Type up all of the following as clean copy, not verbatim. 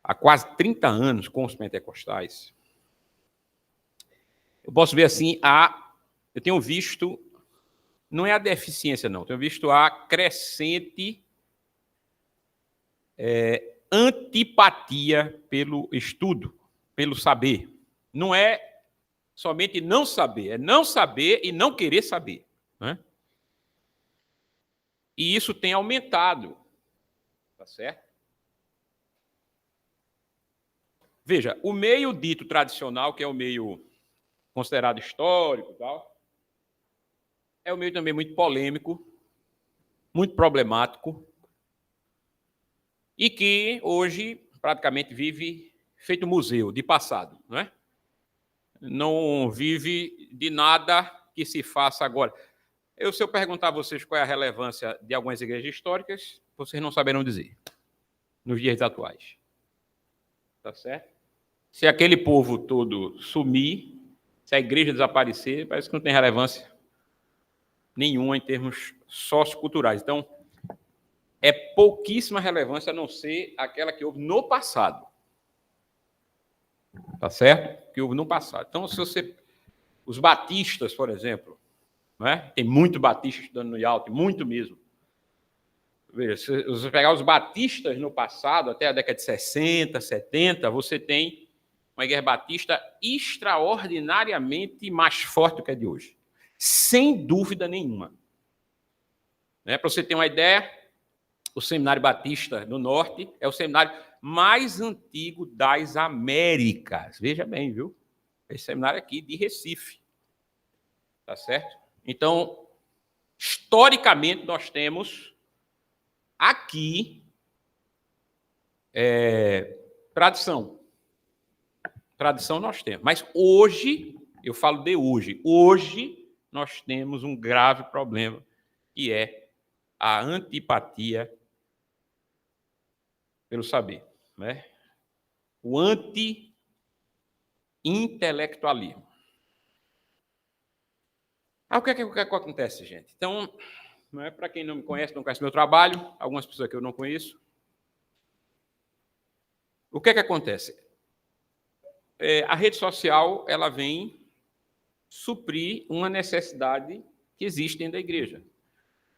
há quase 30 anos com os pentecostais, eu posso ver assim, eu tenho visto, não é a deficiência não, tenho visto a crescente antipatia pelo estudo, pelo saber. Não é somente não saber, é não saber e não querer saber. Né? E isso tem aumentado, tá certo? Veja, o meio dito tradicional, que é o meio considerado histórico e tal, é um meio também muito polêmico, muito problemático, e que hoje praticamente vive feito museu de passado, não é? Não vive de nada que se faça agora. Se eu perguntar a vocês qual é a relevância de algumas igrejas históricas, vocês não saberão dizer, nos dias atuais. Tá certo? Se aquele povo todo sumir, se a igreja desaparecer, parece que não tem relevância nenhuma em termos socioculturais. Então, é pouquíssima relevância a não ser aquela que houve no passado. Tá certo? Que houve no passado. Então, se você... Os batistas, por exemplo, né? Tem muito batista estudando no IALT, muito mesmo. Veja, se você pegar os batistas no passado, até a década de 60, 70, você tem uma igreja batista extraordinariamente mais forte do que a de hoje. Sem dúvida nenhuma. Né? Para você ter uma ideia, o Seminário Batista do Norte é o seminário mais antigo das Américas. Veja bem, viu? Esse seminário aqui de Recife. Tá certo? Então, historicamente, nós temos aqui tradição. Tradição nós temos. Mas hoje, eu falo de hoje nós temos um grave problema, que é a antipatia pelo saber. Né? O anti-intelectualismo. O que acontece, gente? Então, para quem não me conhece, não conhece meu trabalho, algumas pessoas que eu não conheço, o que acontece? A rede social ela vem suprir uma necessidade que existe dentro da igreja.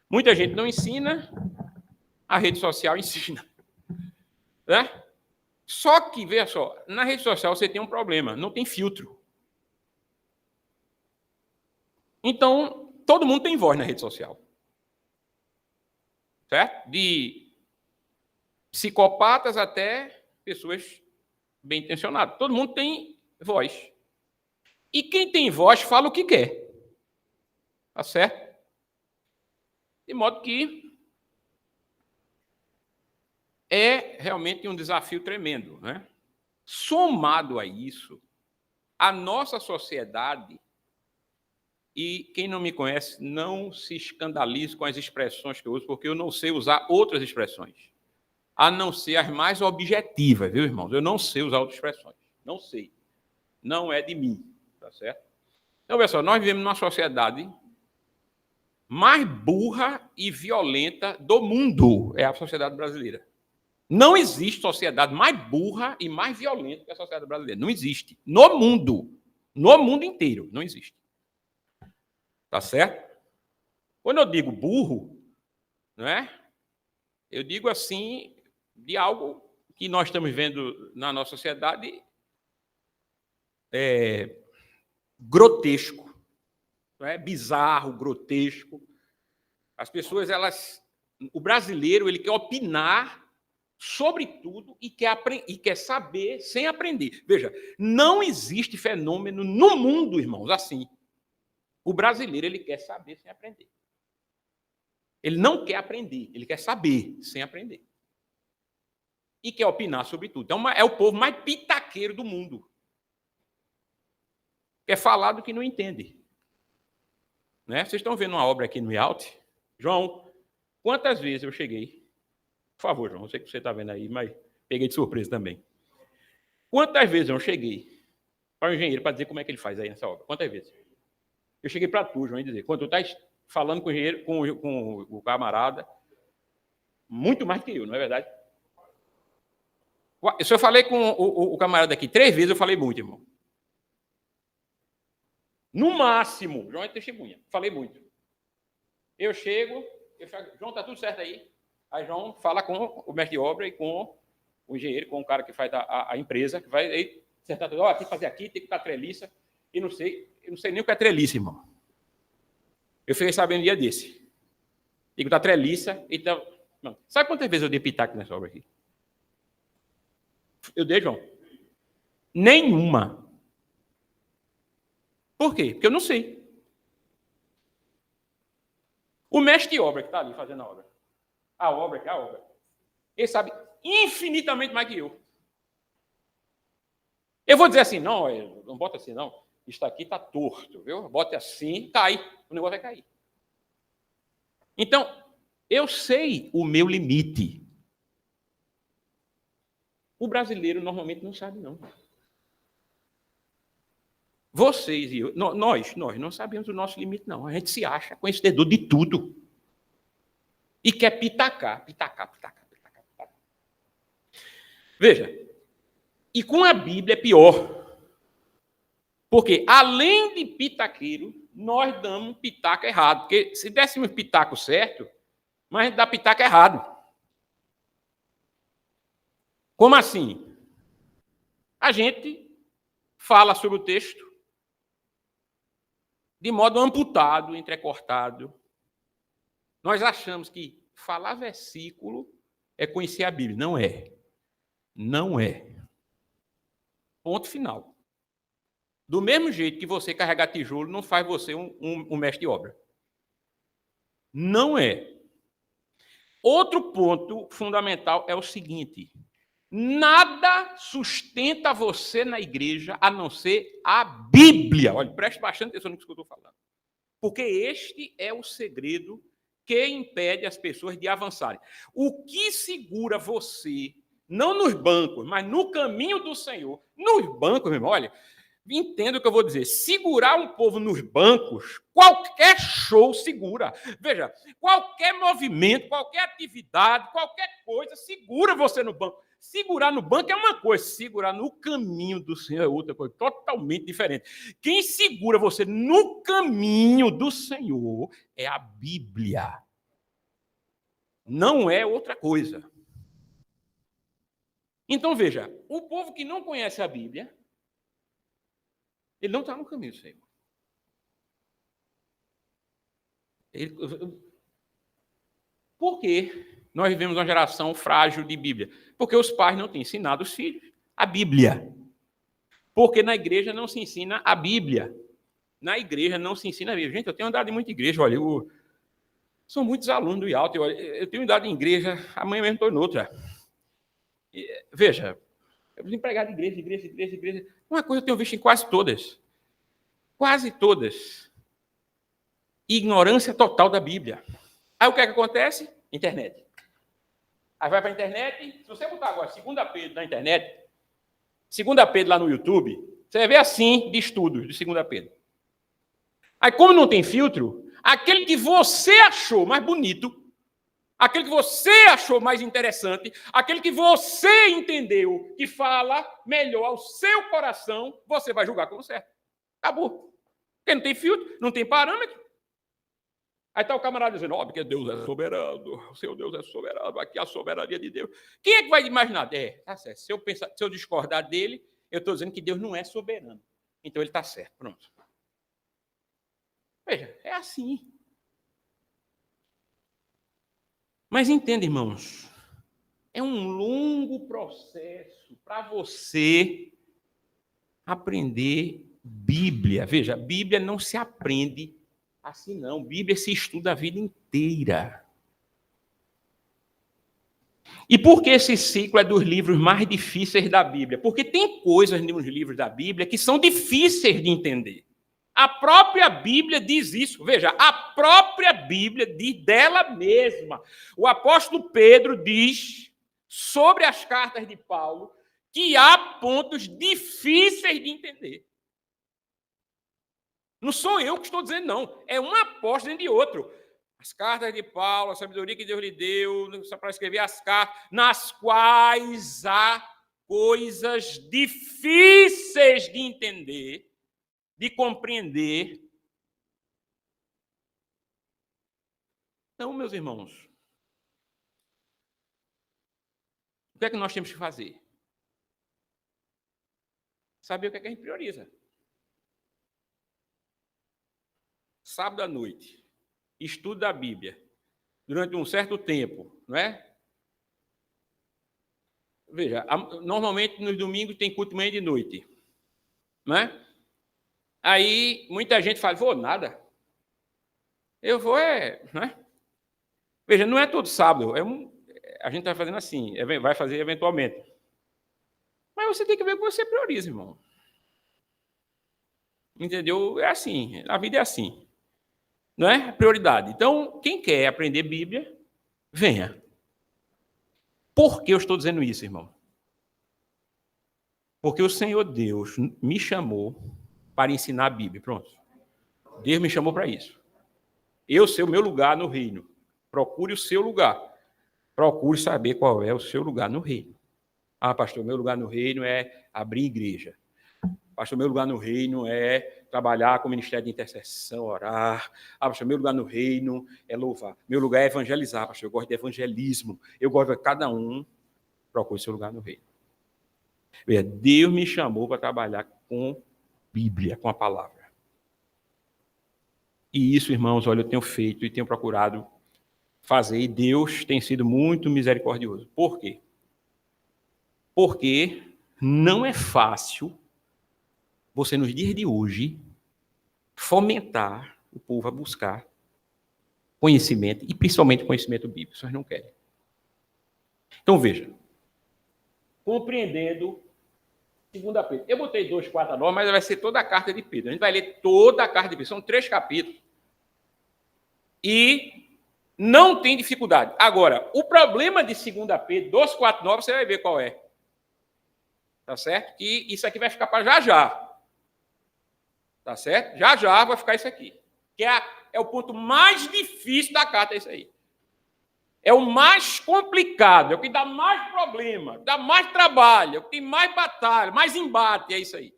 Muita gente não ensina, a rede social ensina. Né? Só que, veja só, na rede social você tem um problema, não tem filtro. Então, todo mundo tem voz na rede social. Certo? De psicopatas até pessoas bem intencionadas. Todo mundo tem voz. E quem tem voz fala o que quer. Tá certo? De modo que é realmente um desafio tremendo. Né? Somado a isso, a nossa sociedade, e quem não me conhece, não se escandalize com as expressões que eu uso, porque eu não sei usar outras expressões, a não ser as mais objetivas, viu, irmãos? Eu não sei usar outras expressões. Não sei. Não é de mim. Tá certo? Então, pessoal, nós vivemos numa sociedade mais burra e violenta do mundo. É a sociedade brasileira. Não existe sociedade mais burra e mais violenta que a sociedade brasileira. Não existe. No mundo. No mundo inteiro. Não existe. Tá certo? Quando eu digo burro, não é? Eu digo assim de algo que nós estamos vendo na nossa sociedade grotesco. Não é? Bizarro, grotesco. As pessoas, o brasileiro, ele quer opinar sobre tudo e quer saber sem aprender. Veja, não existe fenômeno no mundo, irmãos, assim. O brasileiro, ele quer saber sem aprender. Ele não quer aprender, ele quer saber sem aprender. E quer opinar sobre tudo. Então, é o povo mais pitaqueiro do mundo. Quer falar do que não entende. Né? Vocês estão vendo uma obra aqui no IALT? João, quantas vezes eu cheguei? Por favor, João, eu sei que você está vendo aí, mas peguei de surpresa também. Quantas vezes eu cheguei para o engenheiro para dizer como é que ele faz aí nessa obra? Quantas vezes? Eu cheguei para tu, João, e dizer, quando tu estás falando com o engenheiro, com o camarada, muito mais que eu, não é verdade? Se eu falei com o camarada aqui 3 vezes, eu falei muito, irmão. No máximo, João é testemunha, falei muito. Eu chego, João, tá tudo certo aí? Aí João fala com o mestre de obra e com o engenheiro, com o cara que faz a empresa, que vai aí acertar tudo. Ó, tem que fazer aqui, tem que botar treliça. E eu não sei nem o que é treliça, irmão. Eu fiquei sabendo um dia desse. Tem que botar treliça. Então, não. Sabe quantas vezes eu dei pitaco nessa obra aqui? Eu dei, João? Nenhuma. Por quê? Porque eu não sei. O mestre de obra que está ali fazendo a obra, ele sabe infinitamente mais que eu. Eu vou dizer assim, não bota assim, não. Isso aqui está torto, viu? Bota assim, cai. O negócio vai cair. Então, eu sei o meu limite. O brasileiro normalmente não sabe, não. Vocês e eu, nós não sabemos o nosso limite, não. A gente se acha conhecedor de tudo. E quer pitacar. Veja, e com a Bíblia é pior. Porque, além de pitaqueiro, nós damos pitaco errado. Porque se dessemos pitaco certo, mas a gente dá pitaco errado. Como assim? A gente fala sobre o texto de modo amputado, entrecortado. Nós achamos que falar versículo é conhecer a Bíblia. Não é. Não é. Ponto final. Do mesmo jeito que você carregar tijolo não faz você um mestre de obra. Não é. Outro ponto fundamental é o seguinte: nada sustenta você na igreja a não ser a Bíblia. Olha, preste bastante atenção no que eu estou falando. Porque este é o segredo que impede as pessoas de avançarem. O que segura você, não nos bancos, mas no caminho do Senhor, nos bancos, meu irmão, olha, entenda o que eu vou dizer. Segurar um povo nos bancos, qualquer show segura. Veja, qualquer movimento, qualquer atividade, qualquer coisa, segura você no banco. Segurar no banco é uma coisa, segurar no caminho do Senhor é outra coisa, totalmente diferente. Quem segura você no caminho do Senhor é a Bíblia. Não é outra coisa. Então, veja, o povo que não conhece a Bíblia, ele não está no caminho do Senhor. Por quê? Nós vivemos uma geração frágil de Bíblia. Porque os pais não têm ensinado os filhos a Bíblia. Porque na igreja não se ensina a Bíblia. Na igreja não se ensina a Bíblia. Gente, eu tenho andado em muita igreja, olha, são muitos alunos do IALT, eu tenho andado em igreja, amanhã mesmo estou em outra. Veja, eu sou empregado de igreja. Uma coisa eu tenho visto em quase todas. Quase todas. Ignorância total da Bíblia. Aí o que é que acontece? Internet. Aí vai para a internet, se você botar agora 2 Pedro na internet, 2 Pedro lá no YouTube, você vai ver assim de estudos de 2 Pedro. Aí, como não tem filtro, aquele que você achou mais bonito, aquele que você achou mais interessante, aquele que você entendeu que fala melhor ao seu coração, você vai julgar como certo. Acabou. Porque não tem filtro, não tem parâmetro. Aí está o camarada dizendo, porque Deus é soberano, o seu Deus é soberano, aqui é a soberania de Deus. Quem é que vai imaginar? Tá certo. Se eu discordar dele, eu estou dizendo que Deus não é soberano. Então ele está certo, pronto. Veja, é assim. Mas entenda, irmãos, é um longo processo para você aprender Bíblia. Veja, Bíblia não se aprende assim, não. Bíblia se estuda a vida inteira. E por que esse ciclo é dos livros mais difíceis da Bíblia? Porque tem coisas nos livros da Bíblia que são difíceis de entender. A própria Bíblia diz isso. Veja, a própria Bíblia diz dela mesma. O apóstolo Pedro diz sobre as cartas de Paulo que há pontos difíceis de entender. Não sou eu que estou dizendo, não. É um apóstolo de outro. As cartas de Paulo, a sabedoria que Deus lhe deu, só para escrever as cartas, nas quais há coisas difíceis de entender, de compreender. Então, meus irmãos, o que é que nós temos que fazer? Saber o que é que a gente prioriza. Sábado à noite, estudo da Bíblia, durante um certo tempo, não é? Veja, normalmente nos domingos tem culto manhã e de noite, não é? Aí muita gente fala, vou nada. Eu vou, né? Veja, não é todo sábado, a gente está fazendo assim, vai fazer eventualmente. Mas você tem que ver o que você prioriza, irmão. Entendeu? É assim, a vida é assim. Não é? Prioridade. Então, quem quer aprender Bíblia, venha. Por que eu estou dizendo isso, irmão? Porque o Senhor Deus me chamou para ensinar a Bíblia. Pronto. Deus me chamou para isso. Eu sei o meu lugar no reino. Procure o seu lugar. Procure saber qual é o seu lugar no reino. Ah, pastor, meu lugar no reino é abrir igreja. Pastor, meu lugar no reino é trabalhar com o ministério de intercessão, orar. Ah, pastor, meu lugar no reino é louvar. Meu lugar é evangelizar, pastor. Eu gosto de evangelismo. Eu gosto de cada um procure seu lugar no reino. Deus me chamou para trabalhar com Bíblia, com a palavra. E isso, irmãos, olha, eu tenho feito e tenho procurado fazer. E Deus tem sido muito misericordioso. Por quê? Porque não é fácil você, nos dias de hoje, fomentar o povo a buscar conhecimento, e principalmente conhecimento bíblico. Vocês não querem. Então, veja. Compreendendo 2 Pedro. Eu botei 2, 4, 9, mas vai ser toda a carta de Pedro. A gente vai ler toda a carta de Pedro. São 3 capítulos. E não tem dificuldade. Agora, o problema de 2 Pedro, 2, 4, 9, você vai ver qual é. Tá certo? Que isso aqui vai ficar para já já. Tá certo? Já já vai ficar isso aqui. Que é o ponto mais difícil da carta, é isso aí. É o mais complicado, é o que dá mais problema, dá mais trabalho, é o que tem mais batalha, mais embate, é isso aí.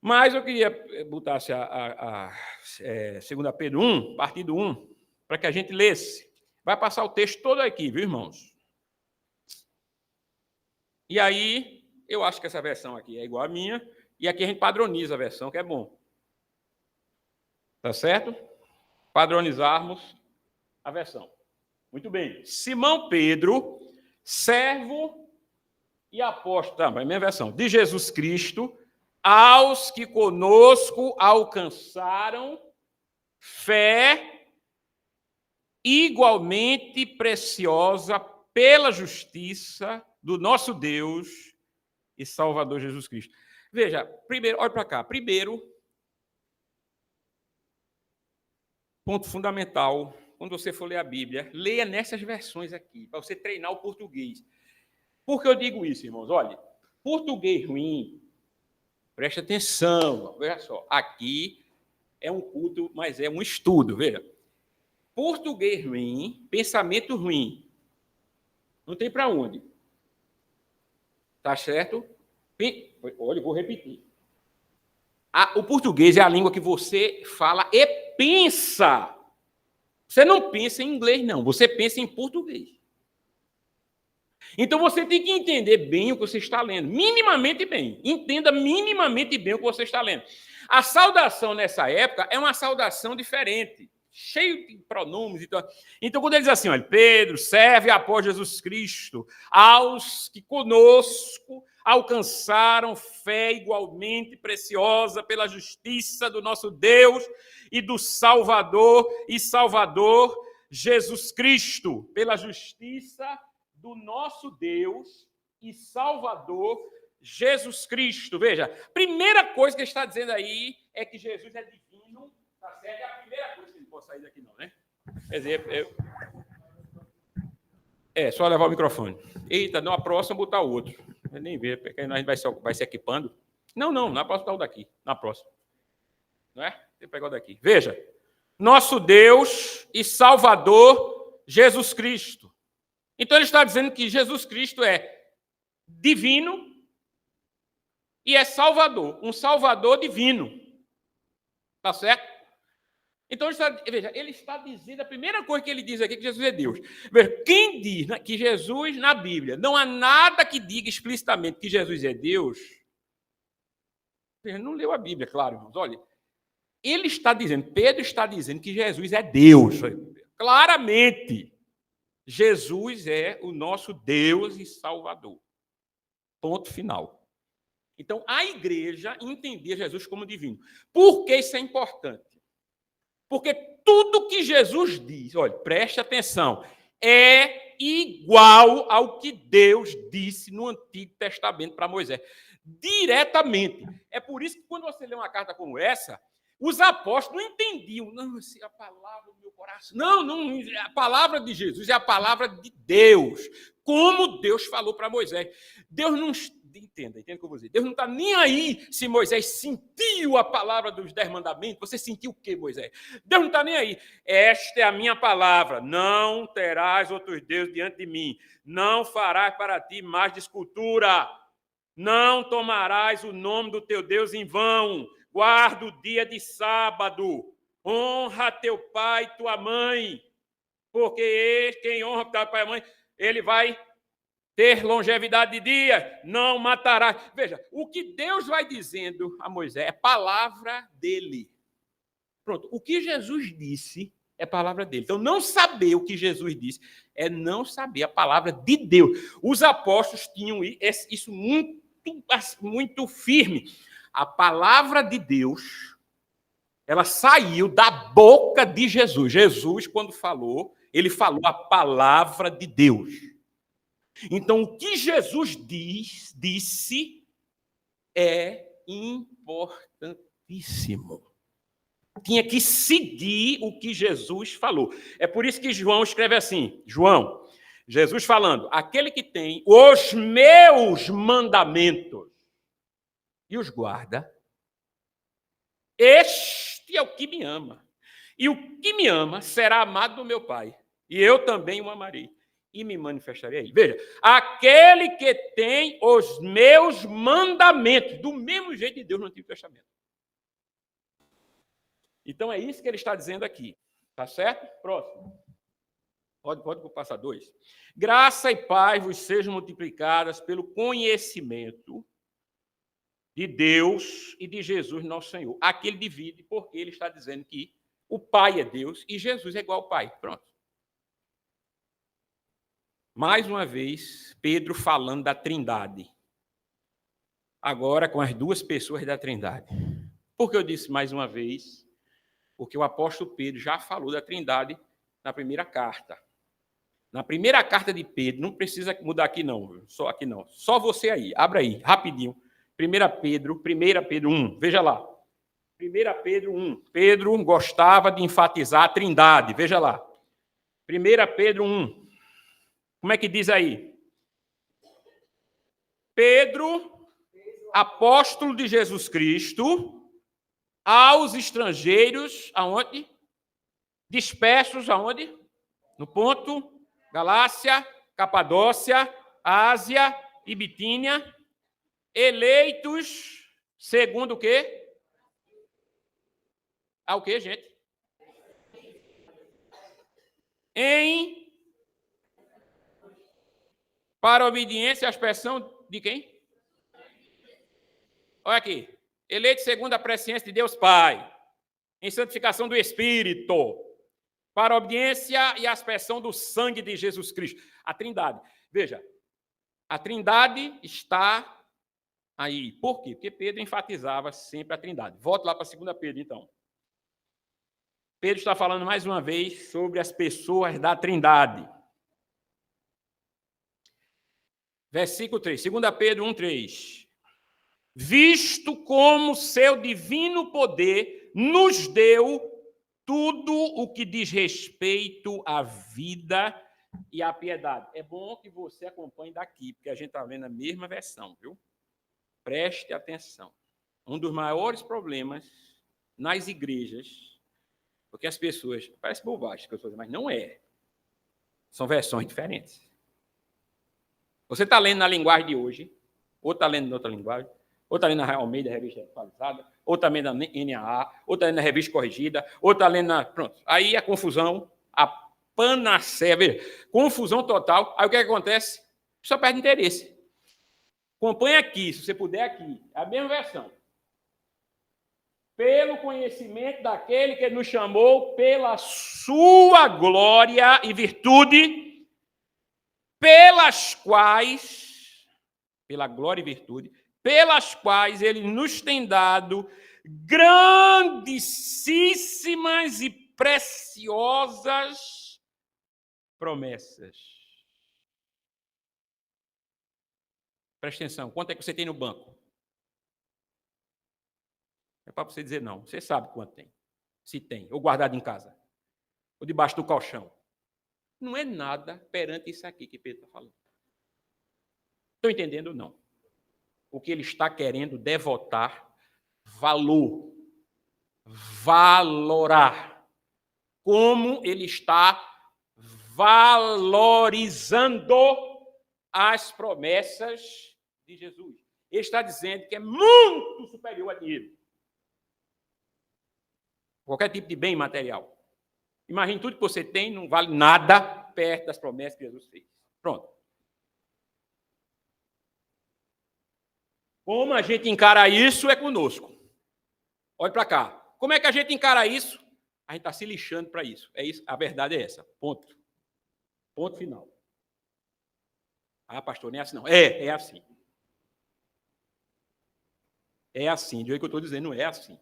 Mas eu queria botar a 2 Pedro 1, partido 1, para que a gente lesse. Vai passar o texto todo aqui, viu, irmãos? E aí, eu acho que essa versão aqui é igual à minha, e aqui a gente padroniza a versão, que é bom. Tá certo? Padronizarmos a versão. Muito bem. Simão Pedro, servo e apóstolo, também minha versão, de Jesus Cristo, aos que conosco alcançaram fé igualmente preciosa pela justiça do nosso Deus e Salvador Jesus Cristo. Veja, primeiro, olha para cá. Primeiro, ponto fundamental, quando você for ler a Bíblia, leia nessas versões aqui, para você treinar o português. Por que eu digo isso, irmãos? Olha, português ruim, preste atenção, veja só, aqui é um culto, mas é um estudo, veja. Português ruim, pensamento ruim, não tem para onde. Tá certo? Olha, eu vou repetir. O português é a língua que você fala e pensa. Você não pensa em inglês, não. Você pensa em português. Então, você tem que entender bem o que você está lendo. Minimamente bem. Entenda minimamente bem o que você está lendo. A saudação nessa época é uma saudação diferente. Cheio de pronomes. Então, quando ele diz assim, olha, Pedro, serve após Jesus Cristo, aos que conosco alcançaram fé igualmente preciosa pela justiça do nosso Deus e do Salvador Jesus Cristo, pela justiça do nosso Deus e Salvador Jesus Cristo. Veja, primeira coisa que ele está dizendo aí é que Jesus é divino, tá certo? É a primeira coisa que ele pode sair daqui, não, né? Quer dizer, só levar o microfone. Eita, na próxima botar outro. Eu nem ver, porque a gente vai se equipando. Não, na próxima tá o daqui. Na próxima. Não é? Você pega o daqui. Veja. Nosso Deus e Salvador, Jesus Cristo. Então, ele está dizendo que Jesus Cristo é divino e é salvador, um salvador divino. Tá certo? Então, veja, ele está dizendo, a primeira coisa que ele diz aqui é que Jesus é Deus. Veja, quem diz que Jesus, na Bíblia, não há nada que diga explicitamente que Jesus é Deus, não leu a Bíblia, claro, irmãos. Olha, ele está dizendo, Pedro está dizendo que Jesus é Deus. Claramente, Jesus é o nosso Deus e Salvador. Ponto final. Então, a igreja entendia Jesus como divino. Por que isso é importante? Porque tudo que Jesus diz, olha, preste atenção, é igual ao que Deus disse no Antigo Testamento para Moisés. Diretamente. É por isso que quando você lê uma carta como essa, os apóstolos não entendiam. Não, essa é a palavra do meu coração. Não, a palavra de Jesus é a palavra de Deus. Como Deus falou para Moisés. Deus não... Entenda o que eu vou dizer. Deus não está nem aí se Moisés sentiu a palavra dos 10 mandamentos. Você sentiu o quê, Moisés? Deus não está nem aí. Esta é a minha palavra. Não terás outros deuses diante de mim. Não farás para ti mais de escultura. Não tomarás o nome do teu Deus em vão. Guarda o dia de sábado. Honra teu pai e tua mãe. Porque quem honra teu pai e mãe, ele vai ter longevidade de dia, não matarás. Veja, o que Deus vai dizendo a Moisés é palavra dele. Pronto, o que Jesus disse é palavra dele. Então, não saber o que Jesus disse é não saber a palavra de Deus. Os apóstolos tinham isso muito firme. A palavra de Deus, ela saiu da boca de Jesus. Jesus, quando falou, ele falou a palavra de Deus. Então, o que Jesus disse é importantíssimo. Tinha que seguir o que Jesus falou. É por isso que João escreve assim, Jesus falando, aquele que tem os meus mandamentos e os guarda, este é o que me ama. E o que me ama será amado do meu Pai. E eu também o amarei. E me manifestarei a ele. Veja, aquele que tem os meus mandamentos, do mesmo jeito de Deus no Antigo Testamento. Então é isso que ele está dizendo aqui. Tá certo? Próximo. Pode passar 2. Graça e paz vos sejam multiplicadas pelo conhecimento de Deus e de Jesus, nosso Senhor. Aqui ele divide, porque ele está dizendo que o Pai é Deus e Jesus é igual ao Pai. Pronto. Mais uma vez, Pedro falando da Trindade. Agora com as duas pessoas da Trindade. Por que eu disse mais uma vez? Porque o apóstolo Pedro já falou da Trindade na primeira carta. Na primeira carta de Pedro, não precisa mudar aqui não, só aqui não. Só você aí, abra aí, rapidinho. 1 Pedro 1, veja lá. 1 Pedro 1. Pedro gostava de enfatizar a Trindade, veja lá. 1 Pedro 1. Como é que diz aí? Pedro, apóstolo de Jesus Cristo, aos estrangeiros, aonde? Dispersos, aonde? No ponto, Galácia, Capadócia, Ásia e Bitínia, eleitos, segundo o quê? O quê, gente? Para a obediência à expressão de quem? Olha aqui. Eleito segundo a presciência de Deus Pai, em santificação do Espírito, para a obediência e a aspersão do sangue de Jesus Cristo. A Trindade. Veja, a Trindade está aí. Por quê? Porque Pedro enfatizava sempre a Trindade. Volto lá para 2 Pedro, então. Pedro está falando mais uma vez sobre as pessoas da Trindade. Versículo 3, 2 Pedro 1:3. Visto como seu divino poder nos deu tudo o que diz respeito à vida e à piedade. É bom que você acompanhe daqui, porque a gente está vendo a mesma versão, viu? Preste atenção. Um dos maiores problemas nas igrejas, porque as pessoas, parece bobagem, mas não é. São versões diferentes. Você está lendo na linguagem de hoje, ou está lendo em outra linguagem, ou está lendo na Real Almeida, revista atualizada, ou está lendo na NAA, ou está lendo na revista corrigida, ou está lendo na... Pronto. Aí a confusão, a panaceia, veja, confusão total. Aí o que acontece? Só perde interesse. Acompanhe aqui, se você puder aqui, a mesma versão. Pelo conhecimento daquele que nos chamou pela sua glória e virtude, pelas quais, pela glória e virtude, pelas quais ele nos tem dado grandíssimas e preciosas promessas. Presta atenção, quanto é que você tem no banco? É para você dizer não. Você sabe quanto tem. Se tem. Ou guardado em casa. Ou debaixo do colchão. Não é nada perante isso aqui que Pedro está falando. Estão entendendo ou não? O que ele está querendo devotar valor. Valorar. Como ele está valorizando as promessas de Jesus. Ele está dizendo que é muito superior a dinheiro. Qualquer tipo de bem material. Imagine tudo que você tem, não vale nada perto das promessas que Jesus fez. Pronto. Como a gente encara isso é conosco. Olha para cá. Como é que a gente encara isso? A gente está se lixando para isso. É isso. A verdade é essa. Ponto. Ponto final. Ah, pastor, não é assim não. É assim. É assim. De hoje que eu estou dizendo, não é assim.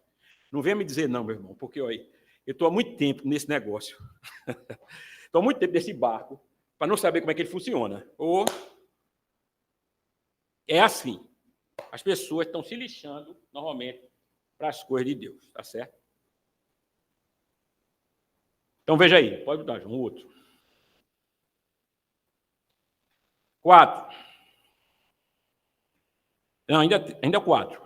Não venha me dizer não, meu irmão, porque olha, eu estou há muito tempo nesse negócio. Estou há muito tempo nesse barco para não saber como é que ele funciona. Ou é assim. As pessoas estão se lixando, normalmente, para as coisas de Deus, tá certo? Então, veja aí. Pode botar, João, outro. 4. Não, ainda 4.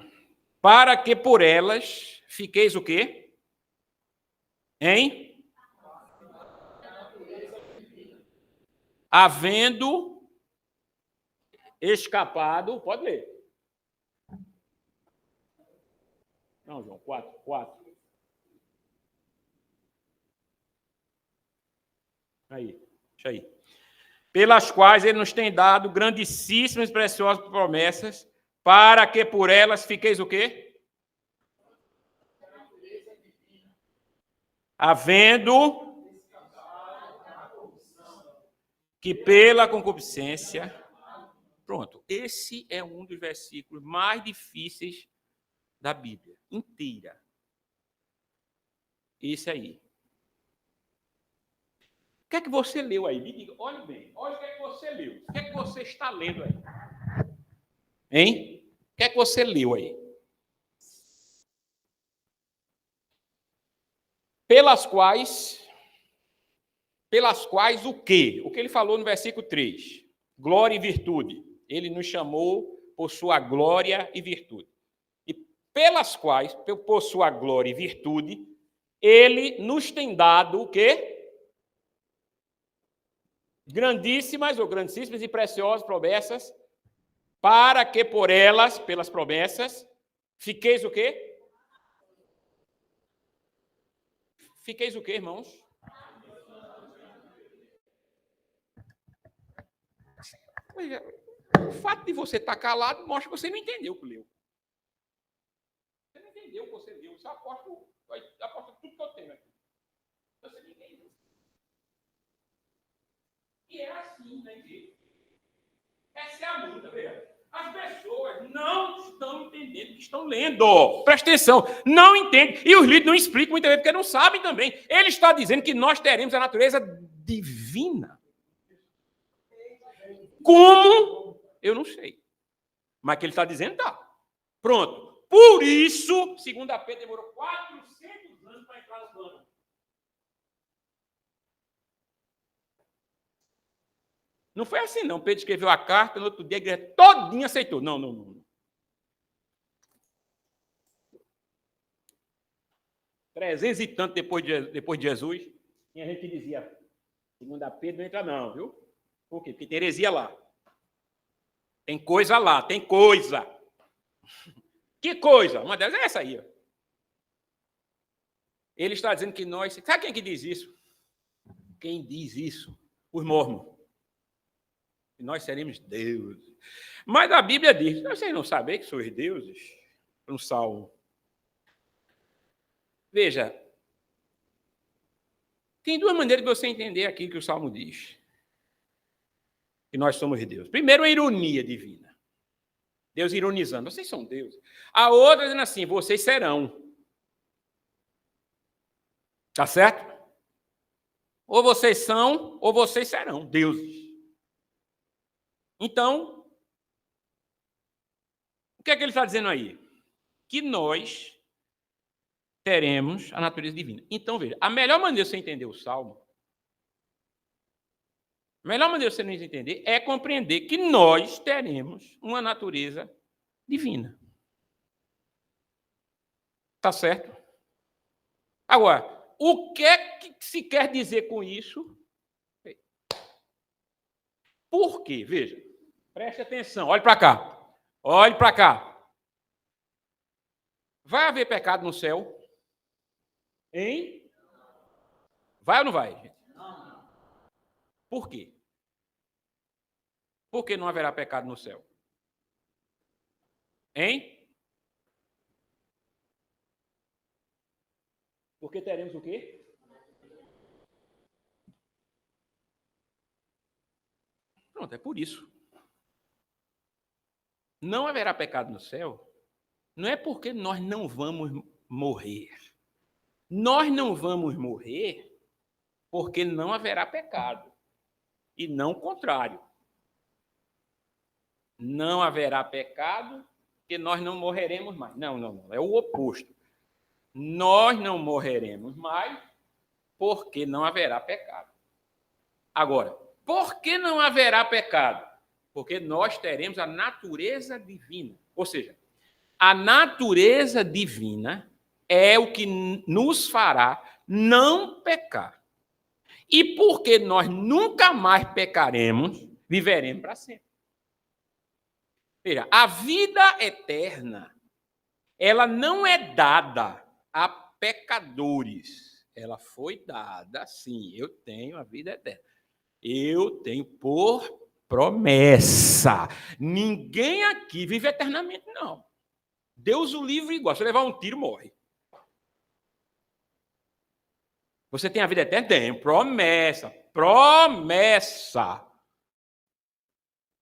Para que por elas fiqueis o quê? Hein? Havendo escapado... Pode ler. Não, João, 4. Aí, deixa aí. Pelas quais ele nos tem dado grandíssimas e preciosas promessas, para que por elas fiqueis o quê? Havendo que pela concupiscência... Pronto, esse é um dos versículos mais difíceis da Bíblia inteira. Esse aí. O que é que você leu aí? Me diga, olhe bem, olha o que é que você leu. O que é que você está lendo aí? Hein? O que é que você leu aí? Pelas quais o quê? O que ele falou no versículo 3. Glória e virtude. Ele nos chamou por sua glória e virtude. E pelas quais, por sua glória e virtude, ele nos tem dado o quê? Grandíssimas ou grandíssimas e preciosas promessas, para que por elas, pelas promessas, fiqueis o quê? Fiqueis o quê, irmãos? O fato de você estar calado mostra que você não entendeu o que leu. Você não entendeu o que você leu. Você aposta tudo que eu tenho aqui. Você não entendeu. E é assim, né, gente? Essa é a luta, veja. As pessoas não estão entendendo o que estão lendo. Presta atenção, não entendem. E os líderes não explicam muitas vezes, porque não sabem também. Ele está dizendo que nós teremos a natureza divina. Como? Eu não sei. Mas que ele está dizendo, tá. Pronto. Por isso, segundo a Pedro, demorou 400 anos para entrar no plano. Não foi assim, não. Pedro escreveu a carta, no outro dia a igreja todinha aceitou. Não. 300 e tanto depois de Jesus, tinha gente que dizia, segundo a Pedro, não entra não, viu? Por quê? Porque tem heresia lá. Tem coisa lá, tem coisa. Que coisa? Uma delas é essa aí. Ó. Ele está dizendo que nós... Sabe quem que diz isso? Quem diz isso? Os mormons. Que nós seremos deuses. Mas a Bíblia diz, vocês não sabem que sois deuses? No Salmo. Veja, tem duas maneiras de você entender aqui que o Salmo diz. Que nós somos deuses. Primeiro, a ironia divina. Deus ironizando. Vocês são deuses. A outra dizendo assim, vocês serão. Tá certo? Ou vocês são, ou vocês serão deuses. Então, o que é que ele está dizendo aí? Que nós teremos a natureza divina. Então, veja, a melhor maneira de você entender o Salmo, a melhor maneira de você nos entender é compreender que nós teremos uma natureza divina. Tá certo? Agora, o que é que se quer dizer com isso? Por quê? Veja, preste atenção, olhe para cá. Olhe para cá. Vai haver pecado no céu? Hein? Vai ou não vai, gente? Não. Por quê? Por que não haverá pecado no céu? Hein? Porque teremos o quê? Pronto, é por isso. Não haverá pecado no céu, não é porque nós não vamos morrer. Nós não vamos morrer porque não haverá pecado. E não o contrário. Não haverá pecado porque nós não morreremos mais. Não, não, não. É o oposto. Nós não morreremos mais porque não haverá pecado. Agora, por que não haverá pecado? Porque nós teremos a natureza divina. Ou seja, a natureza divina é o que nos fará não pecar. E porque nós nunca mais pecaremos, viveremos para sempre. Veja, a vida eterna, ela não é dada a pecadores. Ela foi dada, sim, eu tenho a vida eterna. Eu tenho por promessa. Ninguém aqui vive eternamente, não. Deus o livre igual. Se levar um tiro, morre. Você tem a vida eterna? Tem. Promessa. Promessa.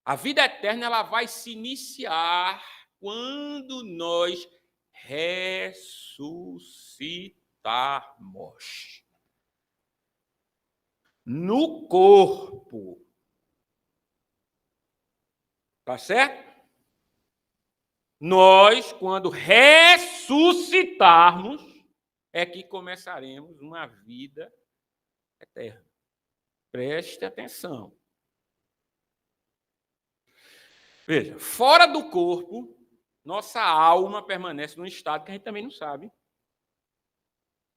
A vida eterna ela vai se iniciar quando nós ressuscitarmos. No corpo. Tá certo? Nós, quando ressuscitarmos, é que começaremos uma vida eterna. Preste atenção. Veja, fora do corpo, nossa alma permanece num estado que a gente também não sabe,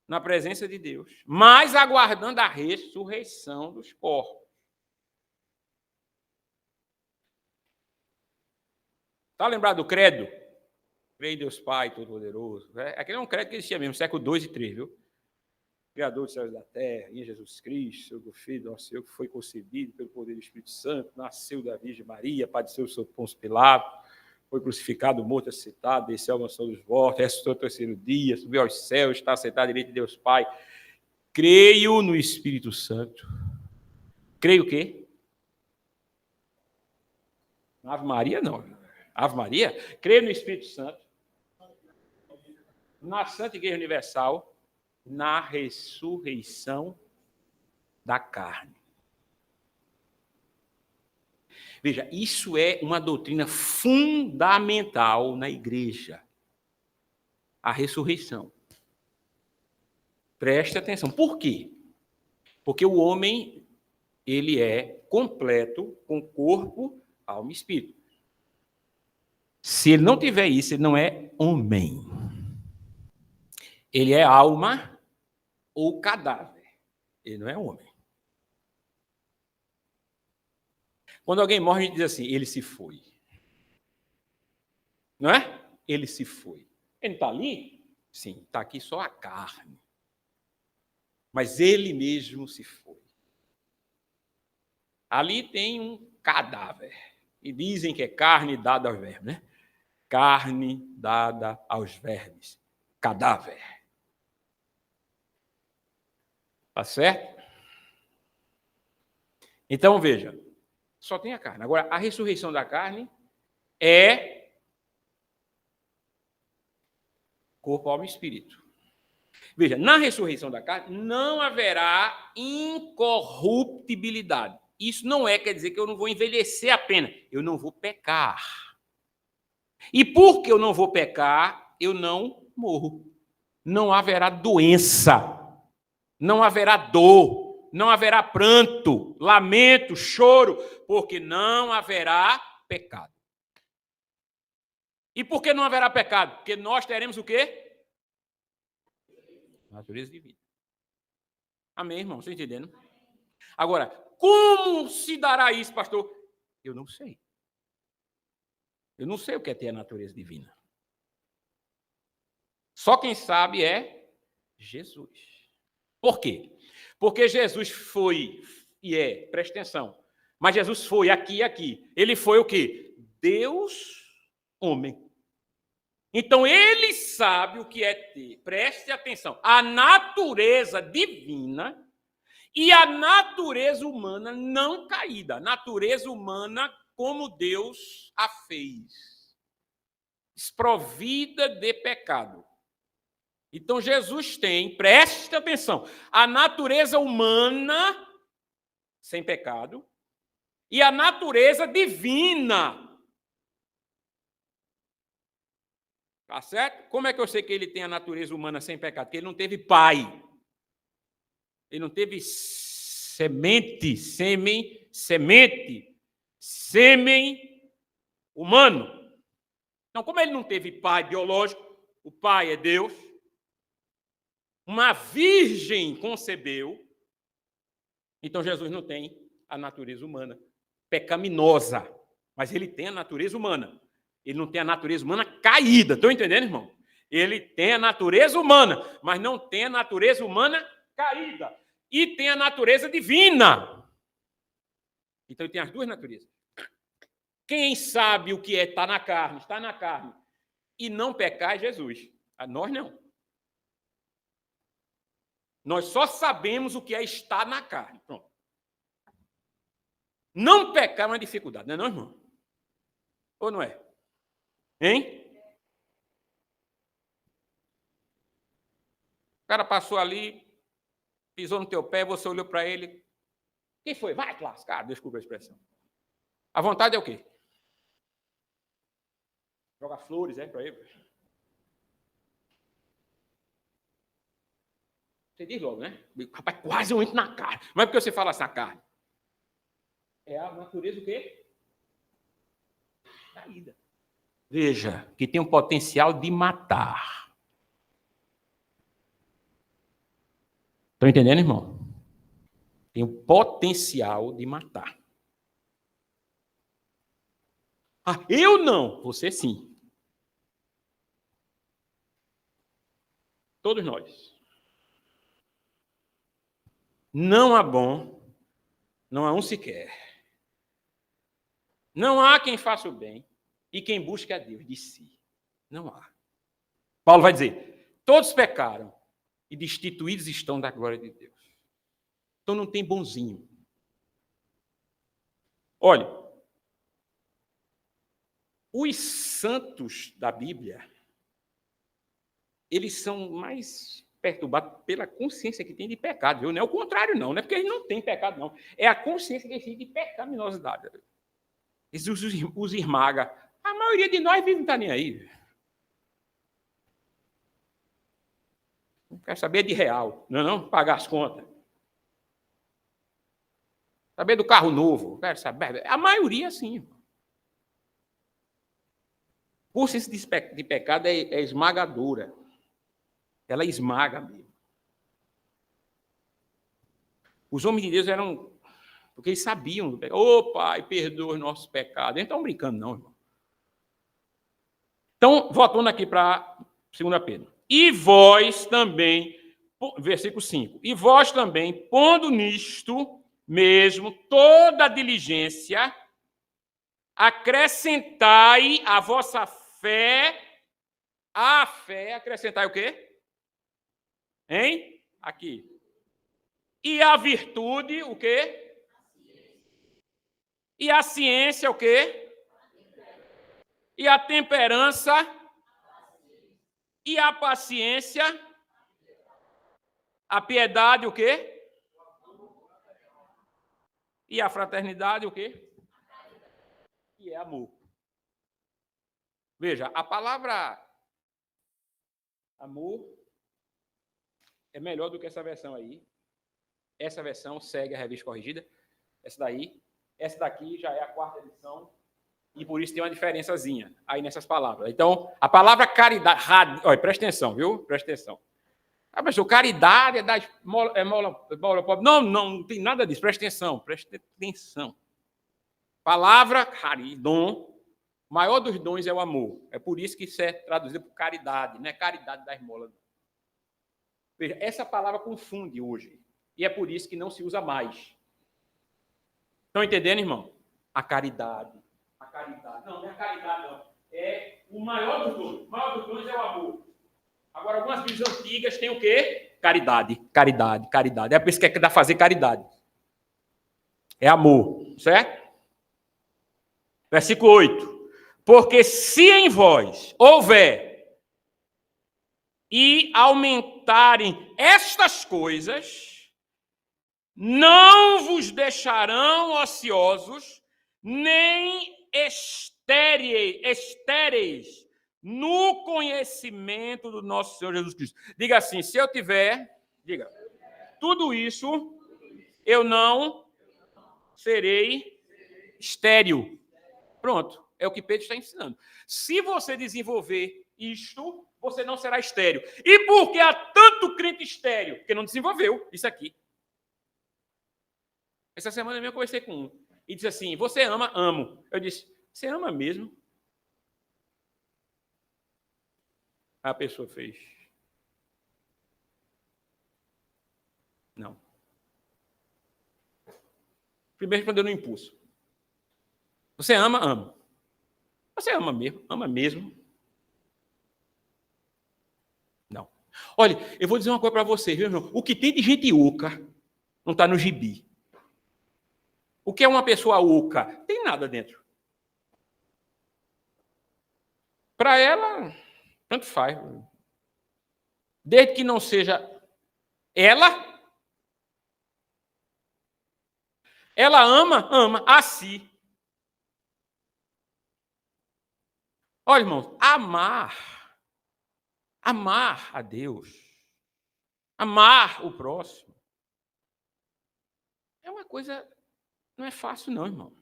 na presença de Deus, mas aguardando a ressurreição dos corpos. Está lembrado do credo? Creio em Deus Pai Todo-Poderoso. Aquele é um credo que existia mesmo, século 2 e 3, viu? Criador dos céus e da terra, em Jesus Cristo, seu Filho do nosso Senhor, que foi concebido pelo poder do Espírito Santo, nasceu da Virgem Maria, padeceu sob Pôncio Pilato, foi crucificado, morto, ressuscitado, desceu à mansão dos mortos, ressuscitou no terceiro dia, subiu aos céus, está sentado à direita de Deus Pai. Creio no Espírito Santo. Creio o quê? Ave Maria, não. Ave Maria? Creio no Espírito Santo, na Santa Igreja Universal, na ressurreição da carne. Veja, isso é uma doutrina fundamental na igreja. A ressurreição. Preste atenção. Por quê? Porque o homem, ele é completo com corpo, alma e espírito. Se ele não tiver isso, ele não é homem. Ele é alma ou cadáver. Ele não é homem. Quando alguém morre, a gente diz assim, ele se foi. Não é? Ele se foi. Ele está ali? Sim, está aqui só a carne. Mas ele mesmo se foi. Ali tem um cadáver. E dizem que é carne dada aos vermes, né? Carne dada aos vermes. Cadáver. Tá certo? Então, veja, só tem a carne. Agora, a ressurreição da carne é corpo, alma e espírito. Veja, na ressurreição da carne não haverá incorruptibilidade. Isso não quer dizer que eu não vou envelhecer apenas. Eu não vou pecar. E porque eu não vou pecar, eu não morro. Não haverá doença. Não haverá dor. Não haverá pranto, lamento, choro, porque não haverá pecado. E por que não haverá pecado? Porque nós teremos o quê? Natureza divina. Amém, irmão? Vocês entendendo? Agora, como se dará isso, pastor? Eu não sei. Eu não sei o que é ter a natureza divina. Só quem sabe é Jesus. Por quê? Porque Jesus foi e presta atenção, mas Jesus foi aqui e aqui. Ele foi o quê? Deus, homem. Então, ele sabe o que é ter, preste atenção, a natureza divina e a natureza humana não caída, a natureza humana como Deus a fez, desprovida de pecado. Então, Jesus tem, preste atenção, a natureza humana sem pecado e a natureza divina. Tá certo? Como é que eu sei que ele tem a natureza humana sem pecado? Porque ele não teve pai. Ele não teve sêmen humano. Então, como ele não teve pai biológico, o pai é Deus, uma virgem concebeu, então Jesus não tem a natureza humana pecaminosa, mas ele tem a natureza humana. Ele não tem a natureza humana caída. Estão entendendo, irmão? Ele tem a natureza humana, mas não tem a natureza humana caída. E tem a natureza divina. Então, ele tem as duas naturezas. Quem sabe o que é estar na carne, está na carne, e não pecar é Jesus. A nós não. Nós só sabemos o que é estar na carne. Pronto. Não pecar é uma dificuldade, não é, não, irmão? Ou não é? Hein? O cara passou ali, pisou no teu pé, você olhou para ele. Quem foi? Vai te lascar, desculpa a expressão. A vontade é o quê? Joga flores, para ele. Você diz logo, né? Rapaz, quase eu entro na carne. Mas por que você fala essa carne? É a natureza o quê? Caída. Veja, que tem um potencial de matar. Estão entendendo, irmão? Tem um potencial de matar. Ah, eu não. Você sim. Todos nós. Não há bom, não há um sequer. Não há quem faça o bem e quem busque a Deus de si. Não há. Paulo vai dizer, todos pecaram e destituídos estão da glória de Deus. Então não tem bonzinho. Olha, os santos da Bíblia, eles são mais perturbados pela consciência que tem de pecado, viu? Não é o contrário, não é porque eles não têm pecado, não. É a consciência que eles têm de pecaminosidade. Eles os esmaga. A maioria de nós não está nem aí. Não quer saber de real, não? Pagar as contas. Saber do carro novo, quero saber. A maioria, sim. A consciência de pecado é esmagadora. Ela esmaga mesmo. Os homens de Deus eram... Porque eles sabiam. Ô, Pai, perdoa os nossos pecados. Eles não estão brincando, não, irmão. Então, voltando aqui para 2 Pedro. E vós também, versículo 5, e vós também, pondo nisto mesmo toda a diligência, acrescentai a vossa fé, acrescentai o quê? Hein? Aqui. E a virtude, o quê? E a ciência, o quê? E a temperança, e a paciência, a piedade, o quê? E a fraternidade, o quê? E é amor. Veja, a palavra amor é melhor do que essa versão aí. Essa versão segue a revista corrigida. Essa daqui já é a 4ª edição. E por isso tem uma diferençazinha aí nessas palavras. Então, a palavra caridade... Olha, presta atenção, viu? Presta atenção. Ah, pastor, caridade é da esmola pobre. Não tem nada disso. Presta atenção, presta atenção. Palavra, dom, o maior dos dons é o amor. É por isso que isso é traduzido por caridade, não é caridade da esmola. Veja, essa palavra confunde hoje. E é por isso que não se usa mais. Estão entendendo, irmão? A caridade. Não é a caridade, não. É o maior dos dons. O maior dos dons é o amor. Agora, algumas Bíblias antigas têm o quê? Caridade. É por isso que é que dá fazer caridade. É amor, certo? Versículo 8. Porque se em vós houver e aumentarem estas coisas, não vos deixarão ociosos, nem estéreis no conhecimento do nosso Senhor Jesus Cristo. Diga assim, se eu tiver, diga, tudo isso, eu não serei estéril. Pronto, é o que Pedro está ensinando. Se você desenvolver isto, você não será estéril. E por que há tanto crente estéril? Porque não desenvolveu isso aqui. Essa semana eu conversei com um e disse assim, você ama? Amo. Eu disse, você ama mesmo? A pessoa fez. Não. Primeiro respondeu no impulso. Você ama? Amo. Você ama mesmo? Ama mesmo? Não. Olha, eu vou dizer uma coisa para vocês, viu, irmão? O que tem de gente oca não está no gibi. O que é uma pessoa oca? Tem nada dentro. Para ela, tanto faz. Desde que não seja ela ama a si. Olha, irmãos, amar a Deus, amar o próximo, é uma coisa, não é fácil não, irmão.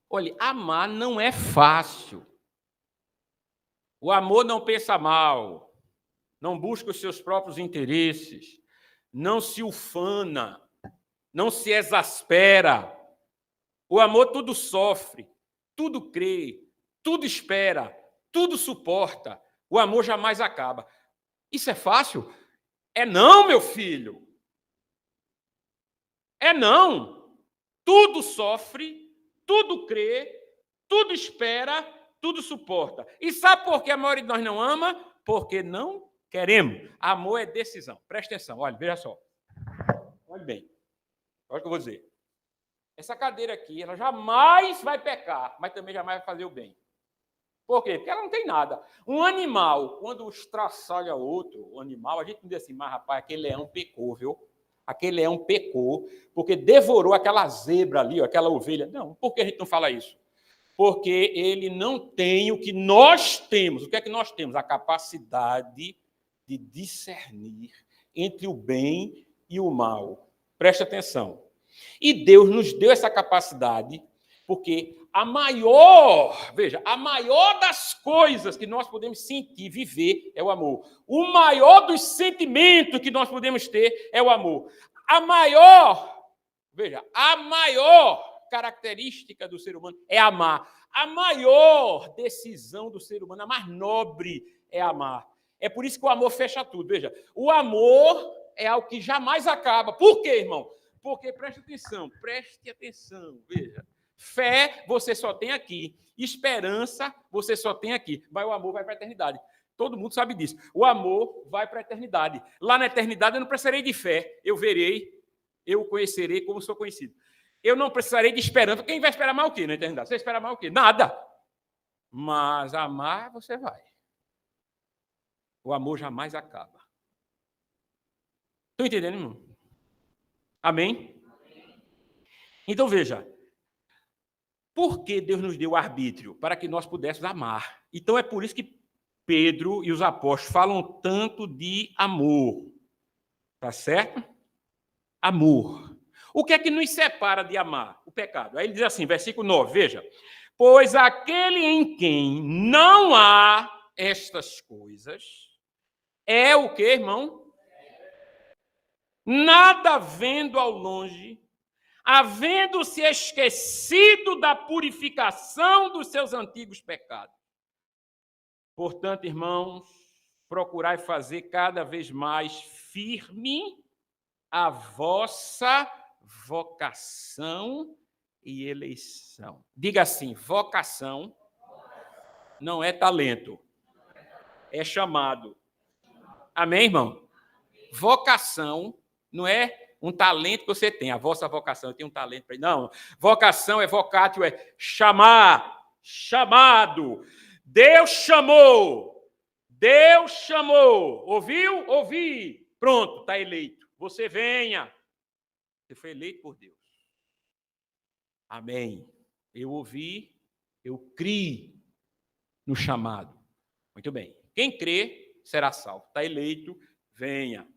Olha, amar não é fácil. O amor não pensa mal, não busca os seus próprios interesses, não se ufana, não se exaspera. O amor tudo sofre, tudo crê, tudo espera, tudo suporta. O amor jamais acaba. Isso é fácil? É não, meu filho. É não. Tudo sofre, tudo crê, tudo espera, tudo suporta. E sabe por que a maioria de nós não ama? Porque não queremos. Amor é decisão. Presta atenção, olha, veja só. Olha bem. Olha o que eu vou dizer. Essa cadeira aqui, ela jamais vai pecar, mas também jamais vai fazer o bem. Por quê? Porque ela não tem nada. Um animal, quando estraçalha outro animal, a gente não diz assim, mas rapaz, aquele leão pecou, viu? Aquele leão pecou, porque devorou aquela zebra ali, aquela ovelha. Não, por que a gente não fala isso? Porque ele não tem o que nós temos. O que é que nós temos? A capacidade de discernir entre o bem e o mal. Preste atenção. E Deus nos deu essa capacidade, porque a maior das coisas que nós podemos sentir, viver, é o amor. O maior dos sentimentos que nós podemos ter é o amor. A maior característica do ser humano é amar. A maior decisão do ser humano, a mais nobre, é amar. É por isso que o amor fecha tudo. Veja, o amor é algo que jamais acaba. Por quê, irmão? Porque, preste atenção, veja. Fé você só tem aqui. Esperança você só tem aqui. Mas o amor vai para a eternidade. Todo mundo sabe disso. O amor vai para a eternidade. Lá na eternidade eu não precisarei de fé. Eu verei, eu conhecerei como sou conhecido. Eu não precisarei de esperança. Quem vai esperar mais o quê na eternidade? Você vai esperar mais o quê? Nada. Mas amar você vai. O amor jamais acaba. Estão entendendo, irmão? Amém? Então, veja. Por que Deus nos deu o arbítrio? Para que nós pudéssemos amar. Então, é por isso que Pedro e os apóstolos falam tanto de amor. Tá certo? Amor. O que é que nos separa de amar? O pecado. Aí ele diz assim, versículo 9, veja. Pois aquele em quem não há estas coisas é o que, irmão? Nada vendo ao longe, havendo-se esquecido da purificação dos seus antigos pecados. Portanto, irmãos, procurai fazer cada vez mais firme a vossa vocação e eleição. Diga assim, vocação não é talento, é chamado. Amém, irmão? Vocação não é um talento que você tem, a vossa vocação, eu tenho um talento para isso. Não, vocação é vocatio, é chamar, chamado. Deus chamou, ouviu? Ouvi, pronto, está eleito. Você venha. Você foi eleito por Deus. Amém. Eu ouvi, eu criei no chamado. Muito bem. Quem crê será salvo. Está eleito, venha.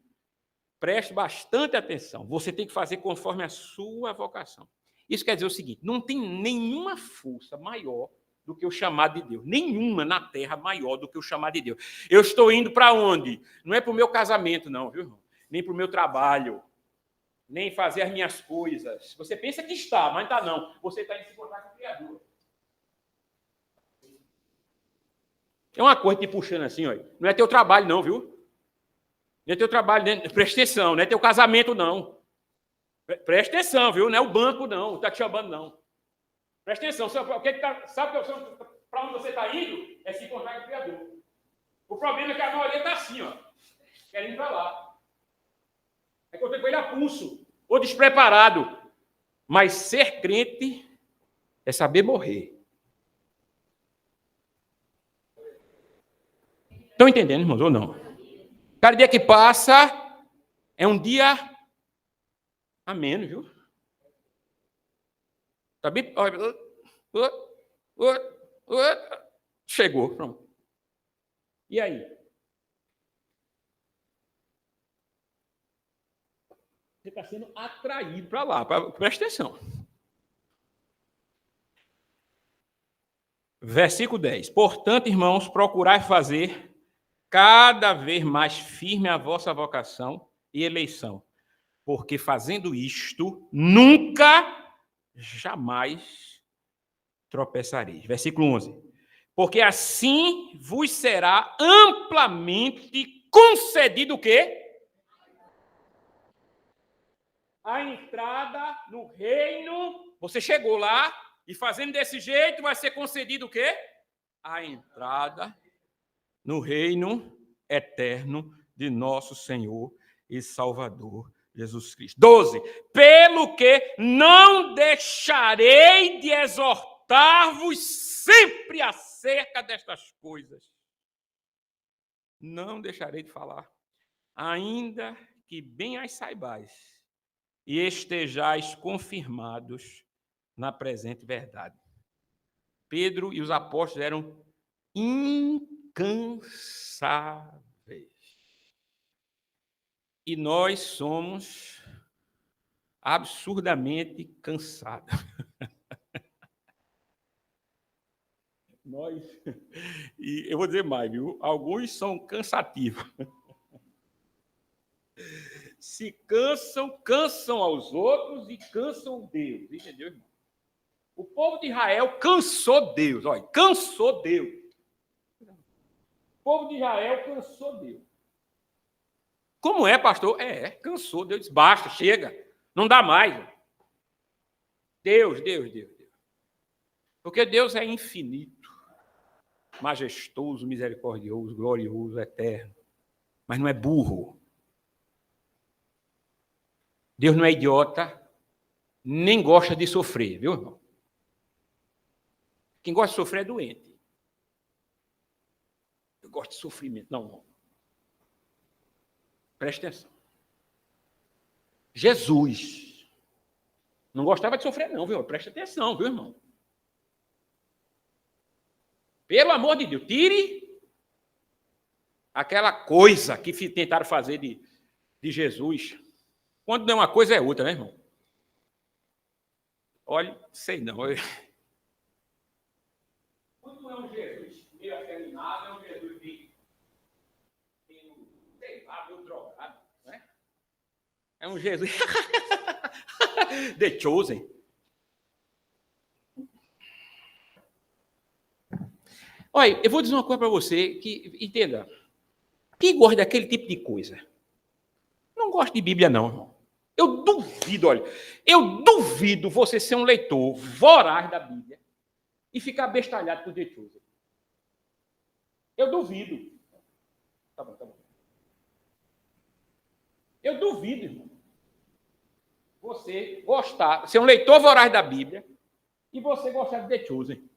Preste bastante atenção. Você tem que fazer conforme a sua vocação. Isso quer dizer o seguinte, não tem nenhuma força maior do que o chamado de Deus. Nenhuma na terra maior do que o chamado de Deus. Eu estou indo para onde? Não é para o meu casamento, não, viu, irmão? Nem para o meu trabalho, nem fazer as minhas coisas. Você pensa que está, mas não está, não. Você está indo se encontrar com o Criador. É uma coisa te puxando assim, ó. Não é teu trabalho, não, viu? Não é teu trabalho, presta atenção, não é teu casamento, não. Presta atenção, viu? Não é o banco, não. Está te chamando, não. Presta atenção. Sabe para onde você está indo? É se encontrar com o Criador. O problema é que a maioria está assim, ó. Querendo ir para lá. É que eu tenho com ele a pulso, ou despreparado. Mas ser crente é saber morrer. Estão entendendo, irmãos, ou não? Cada dia que passa é um dia a menos, viu? Tá bem? Chegou, pronto. E aí? Você está sendo atraído para lá. Presta atenção. Versículo 10. Portanto, irmãos, procurai fazer cada vez mais firme a vossa vocação e eleição, porque fazendo isto, nunca, jamais tropeçareis. Versículo 11. Porque assim vos será amplamente concedido o quê? A entrada no reino. Você chegou lá e fazendo desse jeito vai ser concedido o quê? A entrada no reino eterno de nosso Senhor e Salvador Jesus Cristo. 12. Pelo que não deixarei de exortar-vos sempre acerca destas coisas. Não deixarei de falar, ainda que bem as saibais e estejais confirmados na presente verdade. Pedro e os apóstolos eram incansáveis. E nós somos absurdamente cansados. E eu vou dizer mais, viu? Alguns são cansativos. Se cansam aos outros e cansam Deus. Entendeu, irmão? O povo de Israel cansou Deus. Olha, cansou Deus. O povo de Israel cansou Deus. Como é, pastor? Cansou Deus. Disse, basta, chega. Não dá mais. Deus. Porque Deus é infinito, majestoso, misericordioso, glorioso, eterno. Mas não é burro. Deus não é idiota, nem gosta de sofrer, viu, irmão? Quem gosta de sofrer é doente. Eu gosto de sofrimento. Não. Preste atenção. Jesus não gostava de sofrer, não, viu? Preste atenção, viu, irmão? Pelo amor de Deus, tire aquela coisa que tentaram fazer de Jesus. Quando não é uma coisa, é outra, né, irmão? Olha, sei não. Quando não é um Jesus meio afeminado, é um Jesus meio, sei lá, meio drogado, né? É um Jesus... The Chosen. Olha, eu vou dizer uma coisa para você que, entenda, quem gosta daquele tipo de coisa, não gosta de Bíblia, não, irmão. Eu duvido você ser um leitor voraz da Bíblia e ficar bestalhado por The Chosen. Eu duvido. Tá bom. Eu duvido, irmão, você gostar, ser um leitor voraz da Bíblia e você gostar de The Chosen.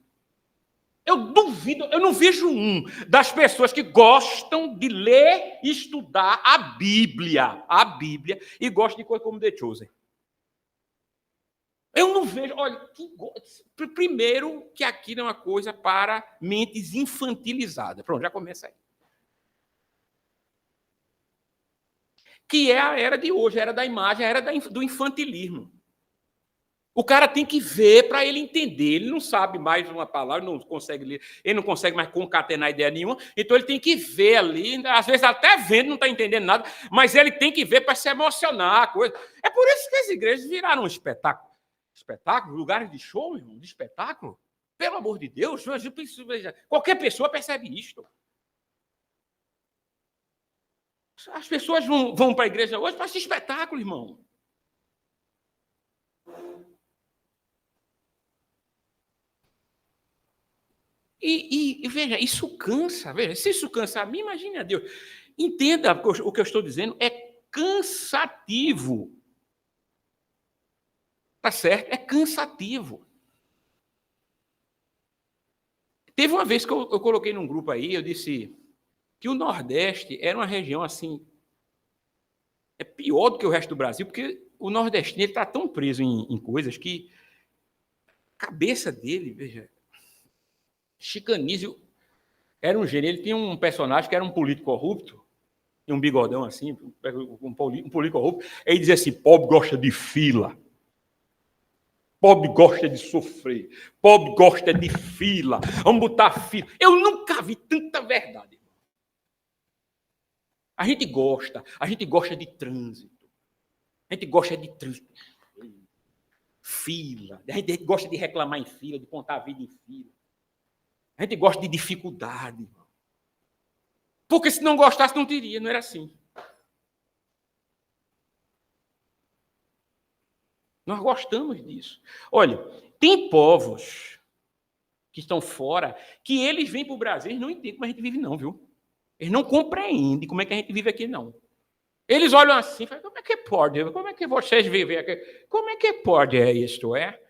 Eu duvido, eu não vejo um das pessoas que gostam de ler e estudar a Bíblia, e gostam de coisa como The Chosen. Eu não vejo, olha, primeiro que aqui não é uma coisa para mentes infantilizadas. Pronto, já começa aí. Que é a era de hoje, a era da imagem, a era do infantilismo. O cara tem que ver para ele entender. Ele não sabe mais uma palavra, não consegue ler, ele não consegue mais concatenar ideia nenhuma, então ele tem que ver ali, às vezes até vendo, não está entendendo nada, mas ele tem que ver para se emocionar. Coisa. É por isso que as igrejas viraram um espetáculo. Espetáculo? Lugares de show, irmão? De espetáculo? Pelo amor de Deus, qualquer pessoa percebe isto. As pessoas vão para a igreja hoje para esse espetáculo, irmão. E veja, isso cansa. Veja, se isso cansa a mim, imagine a Deus. Entenda o que eu estou dizendo, é cansativo. Tá certo? É cansativo. Teve uma vez que eu coloquei num grupo aí, eu disse que o Nordeste era uma região assim, é pior do que o resto do Brasil, porque o nordestino está tão preso em coisas que a cabeça dele, veja, Chicanísio era um gênio. Ele tinha um personagem que era um político corrupto, tinha um bigodão assim, um político corrupto. Ele dizia assim: pobre gosta de fila, pobre gosta de sofrer, pobre gosta de fila, vamos botar fila. Eu nunca vi tanta verdade. A gente gosta de trânsito. A gente gosta de trânsito. Fila. A gente gosta de reclamar em fila, de contar a vida em fila. A gente gosta de dificuldade. Porque se não gostasse, não teria, não era assim. Nós gostamos disso. Olha, tem povos que estão fora, que eles vêm para o Brasil e não entendem como a gente vive, não, viu? Eles não compreendem como é que a gente vive aqui, não. Eles olham assim e falam: como é que pode? Como é que vocês vivem aqui? Como é que pode isto, é?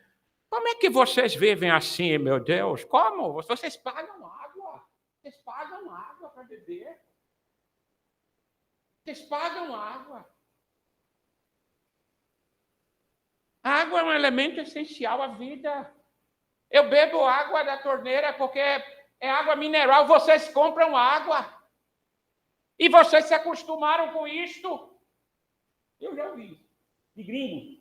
Como é que vocês vivem assim, meu Deus? Como? Vocês pagam água. Vocês pagam água para beber. Vocês pagam água. A água é um elemento essencial à vida. Eu bebo água da torneira porque é água mineral. Vocês compram água. E vocês se acostumaram com isto. Eu já vi. De gringo.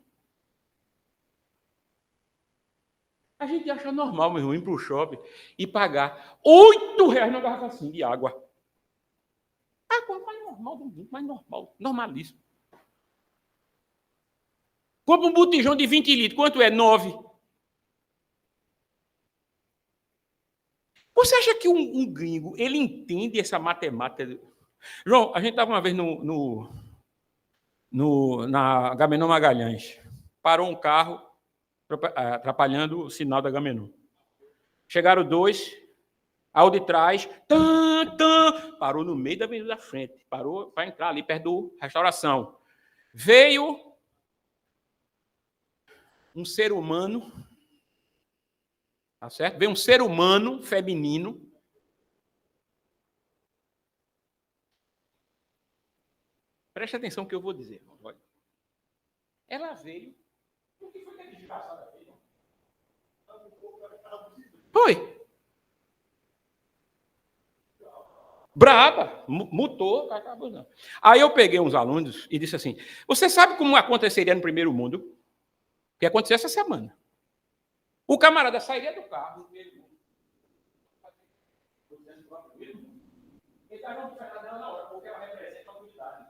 A gente acha normal, meu irmão, ir para o shopping e pagar R$8 numa garrafa de água. Água mais normal do mundo, mais normal, normalíssimo. Compra um botijão de 20 litros, quanto é? 9. Você acha que um gringo, ele entende essa matemática? João, a gente estava uma vez na Agamenon Magalhães. Parou um carro atrapalhando o sinal da Agamenon. Chegaram dois, ao de trás, parou no meio da avenida da frente, parou para entrar ali perto do Restauração. Veio um ser humano, tá certo? Veio um ser humano feminino, preste atenção no que eu vou dizer. Olha. Ela veio, o que foi que a desgraçada fez? Foi. Braba, mutou. Aí eu peguei uns alunos e disse assim, você sabe como aconteceria no primeiro mundo? O que aconteceu essa semana? O camarada sairia do carro, ele estava no dela na hora, porque ela representa a comunidade.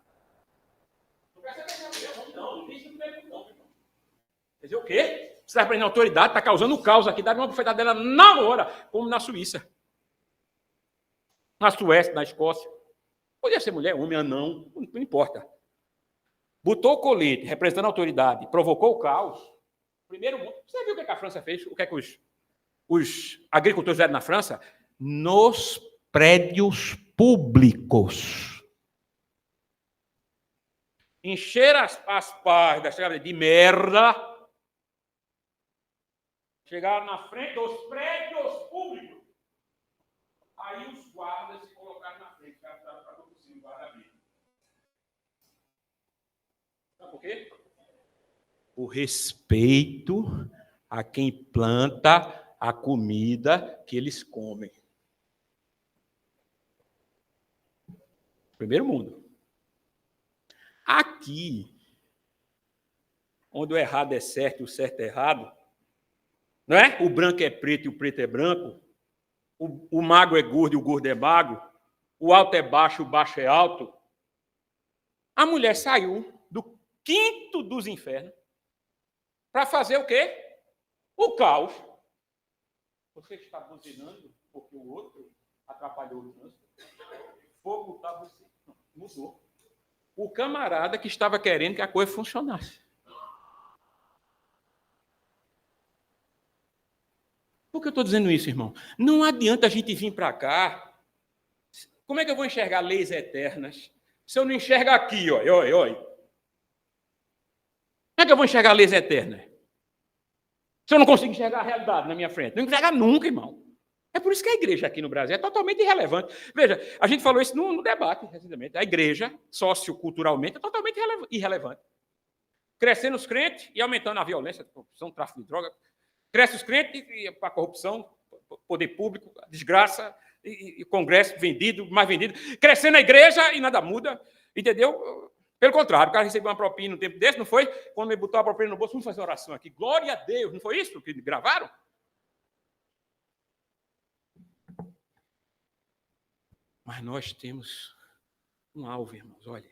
Não tem isso no primeiro mundo, não. Quer dizer, o quê? Você está aprendendo autoridade, está causando caos aqui, dá uma bufetada dela na hora, como na Suíça. Na Suécia, na Escócia. Podia ser mulher, homem, anão, não importa. Botou o colete, representando a autoridade, provocou o caos. Primeiro mundo. Você viu o que a França fez? O que é que os agricultores fizeram na França? Nos prédios públicos. Encher as páginas de merda. Chegaram na frente dos prédios públicos. Aí os guardas se colocaram na frente, para conduzir o guarda-vida. Sabe por quê? O respeito a quem planta a comida que eles comem. Primeiro mundo. Aqui, onde o errado é certo e o certo é errado, não é? O branco é preto e o preto é branco, o magro é gordo e o gordo é magro, o alto é baixo e o baixo é alto. A mulher saiu do quinto dos infernos para fazer o quê? O caos. Você está buzinando porque o outro atrapalhou o trânsito. Vou botar você. Não, mudou. O camarada que estava querendo que a coisa funcionasse. Por que eu estou dizendo isso, irmão? Não adianta a gente vir para cá. Como é que eu vou enxergar leis eternas se eu não enxergo aqui, ó? Como é que eu vou enxergar leis eternas? Se eu não consigo enxergar a realidade na minha frente. Não enxergar nunca, irmão. É por isso que a igreja aqui no Brasil é totalmente irrelevante. Veja, a gente falou isso no debate recentemente. A igreja, socioculturalmente, é totalmente irrelevante. Crescendo os crentes e aumentando a violência, a corrupção, o tráfico de droga. Cresce os crentes e a corrupção, poder público, a desgraça, e Congresso vendido, mais vendido. Crescendo a igreja e nada muda, entendeu? Pelo contrário, o cara recebeu uma propina no tempo desse, não foi? Quando ele botou a propina no bolso, vamos fazer oração aqui. Glória a Deus, não foi isso que gravaram? Mas nós temos um alvo, irmãos, olha.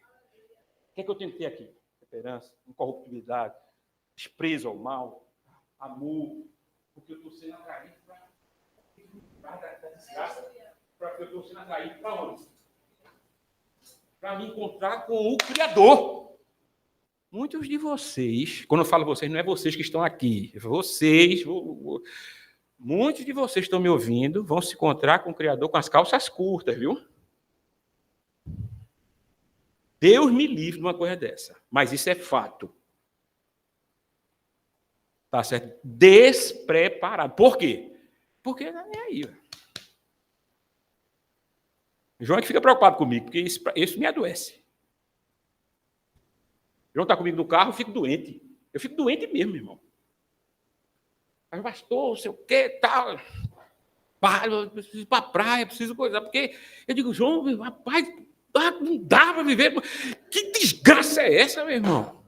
O que é que eu tenho que ter aqui? Esperança, incorruptibilidade, desprezo ao mal, amor, porque eu estou sendo atraído para da desgraça, porque eu estou sendo atraído para onde? Para me encontrar com o Criador. Muitos de vocês, quando eu falo vocês, não é vocês que estão aqui, vocês, muitos de vocês estão me ouvindo, vão se encontrar com o Criador com as calças curtas, viu? Deus me livre de uma coisa dessa, mas isso é fato. Tá certo? Despreparado. Por quê? Porque não é aí. João é que fica preocupado comigo, porque isso me adoece. João está comigo no carro, eu fico doente. Eu fico doente mesmo, irmão. Mas, pastor, não sei o quê, tal. Eu preciso ir para a praia, preciso coisar. Porque eu digo, João, rapaz, não dá para viver. Que desgraça é essa, meu irmão?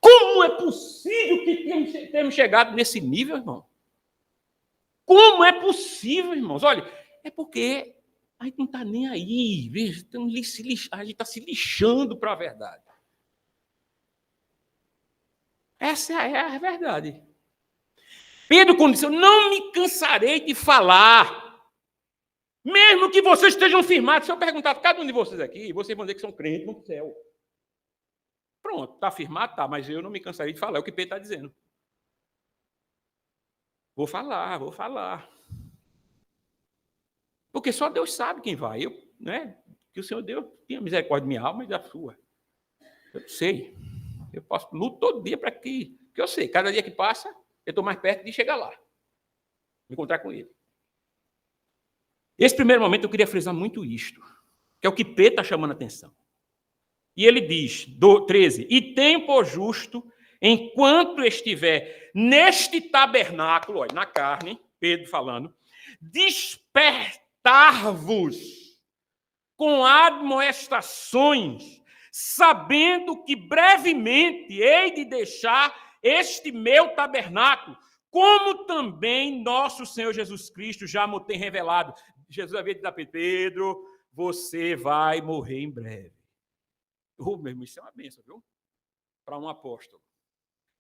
Como é possível que tenhamos chegado nesse nível, irmão? Como é possível, irmãos? Olha, é porque a gente não está nem aí. Veja, a gente está se lixando para a verdade. Essa é a verdade. Pedro, quando disse, eu não me cansarei de falar. Mesmo que vocês estejam firmados, se eu perguntar a cada um de vocês aqui, vocês vão dizer que são crentes no céu. Pronto, está firmado? Tá, mas eu não me cansaria de falar, é o que Pedro está dizendo. Vou falar. Porque só Deus sabe quem vai. Que o Senhor Deus tenha misericórdia de minha alma e da sua. Eu sei. Eu luto todo dia para que eu sei, cada dia que passa, eu estou mais perto de chegar lá. Me encontrar com ele. Esse primeiro momento eu queria frisar muito isto, que é o que Pedro está chamando a atenção. E ele diz, 13, e tem por justo, enquanto estiver neste tabernáculo, olha, na carne, Pedro falando, despertar-vos com admoestações, sabendo que brevemente hei de deixar este meu tabernáculo, como também nosso Senhor Jesus Cristo já me tem revelado. Jesus havia dito a Pedro, você vai morrer em breve. Meu irmão, isso é uma bênção, viu? Para um apóstolo.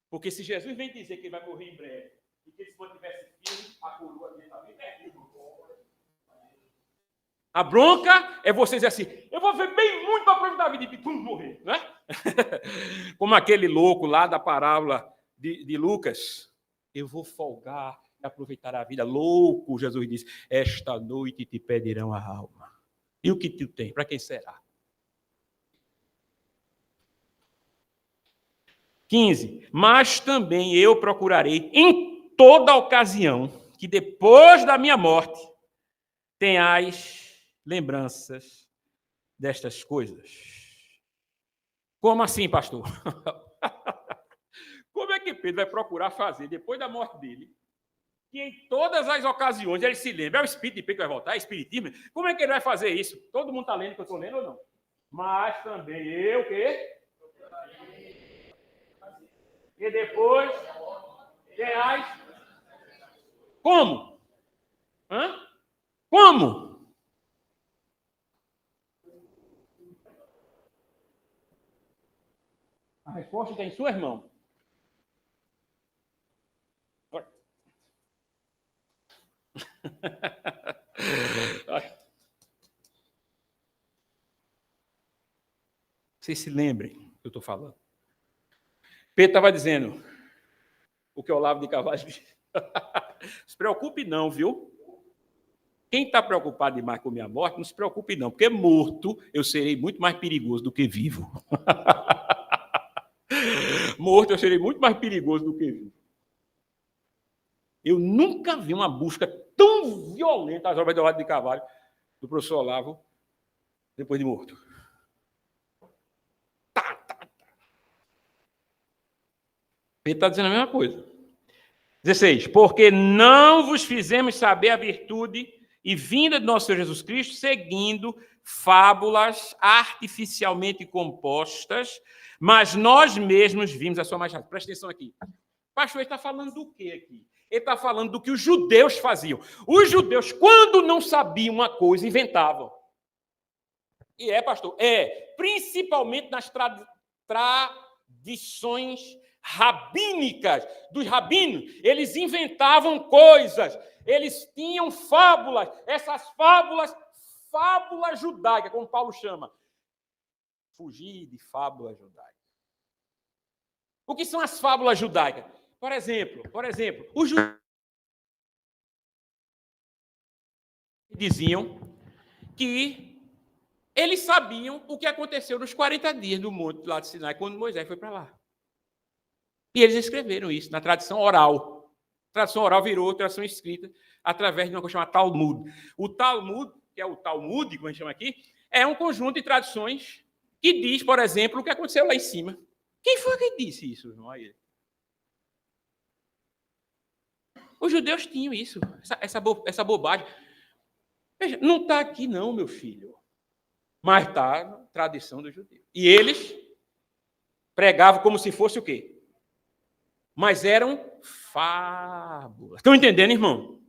Porque se Jesus vem dizer que ele vai morrer em breve, e que ele se mantivesse firme, a coroa dele está bem perto. A bronca é você dizer assim, eu vou ver bem muito para aproveitar a vida e pum, morrer, né? Como aquele louco lá da parábola de Lucas. Eu vou folgar e aproveitar a vida. Louco, Jesus disse, esta noite te pedirão a alma. E o que tu tem? Para quem será? 15. Mas também eu procurarei em toda ocasião que depois da minha morte tenhais lembranças destas coisas. Como assim, pastor? Como é que Pedro vai procurar fazer, depois da morte dele, que em todas as ocasiões ele se lembra? É o Espírito de Pedro que vai voltar? É Espiritismo? Como é que ele vai fazer isso? Todo mundo está lendo o que eu estou lendo ou não? Mas também eu, o quê? E depois, reais. Como? Como? A resposta está em suas mãos. Vocês se lembrem do que eu estou falando. Pedro estava dizendo o que o Olavo de Carvalho disse. Se preocupe não, viu? Quem está preocupado demais com minha morte, não se preocupe não, porque morto eu serei muito mais perigoso do que vivo. Morto eu serei muito mais perigoso do que vivo. Eu nunca vi uma busca tão violenta às obras do Olavo de Carvalho do professor Olavo depois de morto. Ele está dizendo a mesma coisa. 16. Porque não vos fizemos saber a virtude e vinda de nosso Senhor Jesus Cristo, seguindo fábulas artificialmente compostas, mas nós mesmos vimos a sua majestade. Presta atenção aqui. Pastor, ele está falando do quê aqui? Ele está falando do que os judeus faziam. Os judeus, quando não sabiam uma coisa, inventavam. E pastor, principalmente nas tradições rabínicas, dos rabinos, eles inventavam coisas, eles tinham fábulas, essas fábulas judaicas, como Paulo chama. Fugir de fábulas judaicas. O que são as fábulas judaicas? Por exemplo, os judeus diziam que eles sabiam o que aconteceu nos 40 dias do monte lá de Sinai, quando Moisés foi para lá. E eles escreveram isso na tradição oral. A tradição oral virou tradição escrita através de uma coisa chamada Talmud. O Talmud, que é o Talmud, como a gente chama aqui, é um conjunto de tradições que diz, por exemplo, o que aconteceu lá em cima. Quem foi que disse isso, irmão? Os judeus tinham isso, essa bobagem. Veja, não está aqui não, meu filho. Mas está na tradição dos judeus. E eles pregavam como se fosse o quê? Mas eram fábulas. Estão entendendo, irmão?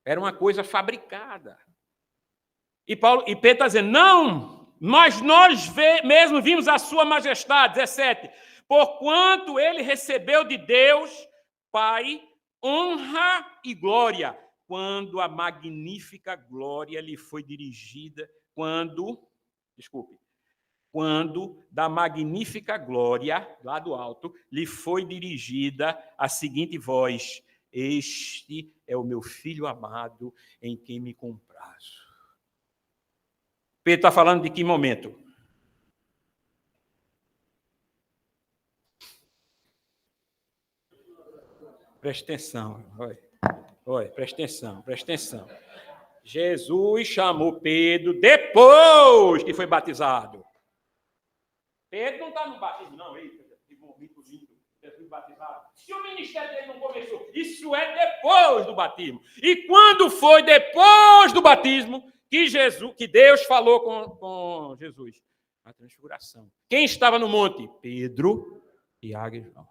Era uma coisa fabricada. E Pedro está dizendo, não, mas nós mesmo vimos a sua majestade, 17, porquanto ele recebeu de Deus, Pai, honra e glória, quando a magnífica glória lhe foi dirigida, quando da magnífica glória, lá do alto, lhe foi dirigida a seguinte voz: este é o meu filho amado, em quem me comprazo. Pedro está falando de que momento? Preste atenção, olha, preste atenção. Jesus chamou Pedro depois que foi batizado. Pedro não está no batismo, não. Eita, que momento lindo. Jesus batizado. Se o ministério dele não começou, isso é depois do batismo. E quando foi depois do batismo que Deus falou com Jesus? A transfiguração. Quem estava no monte? Pedro, Tiago e João.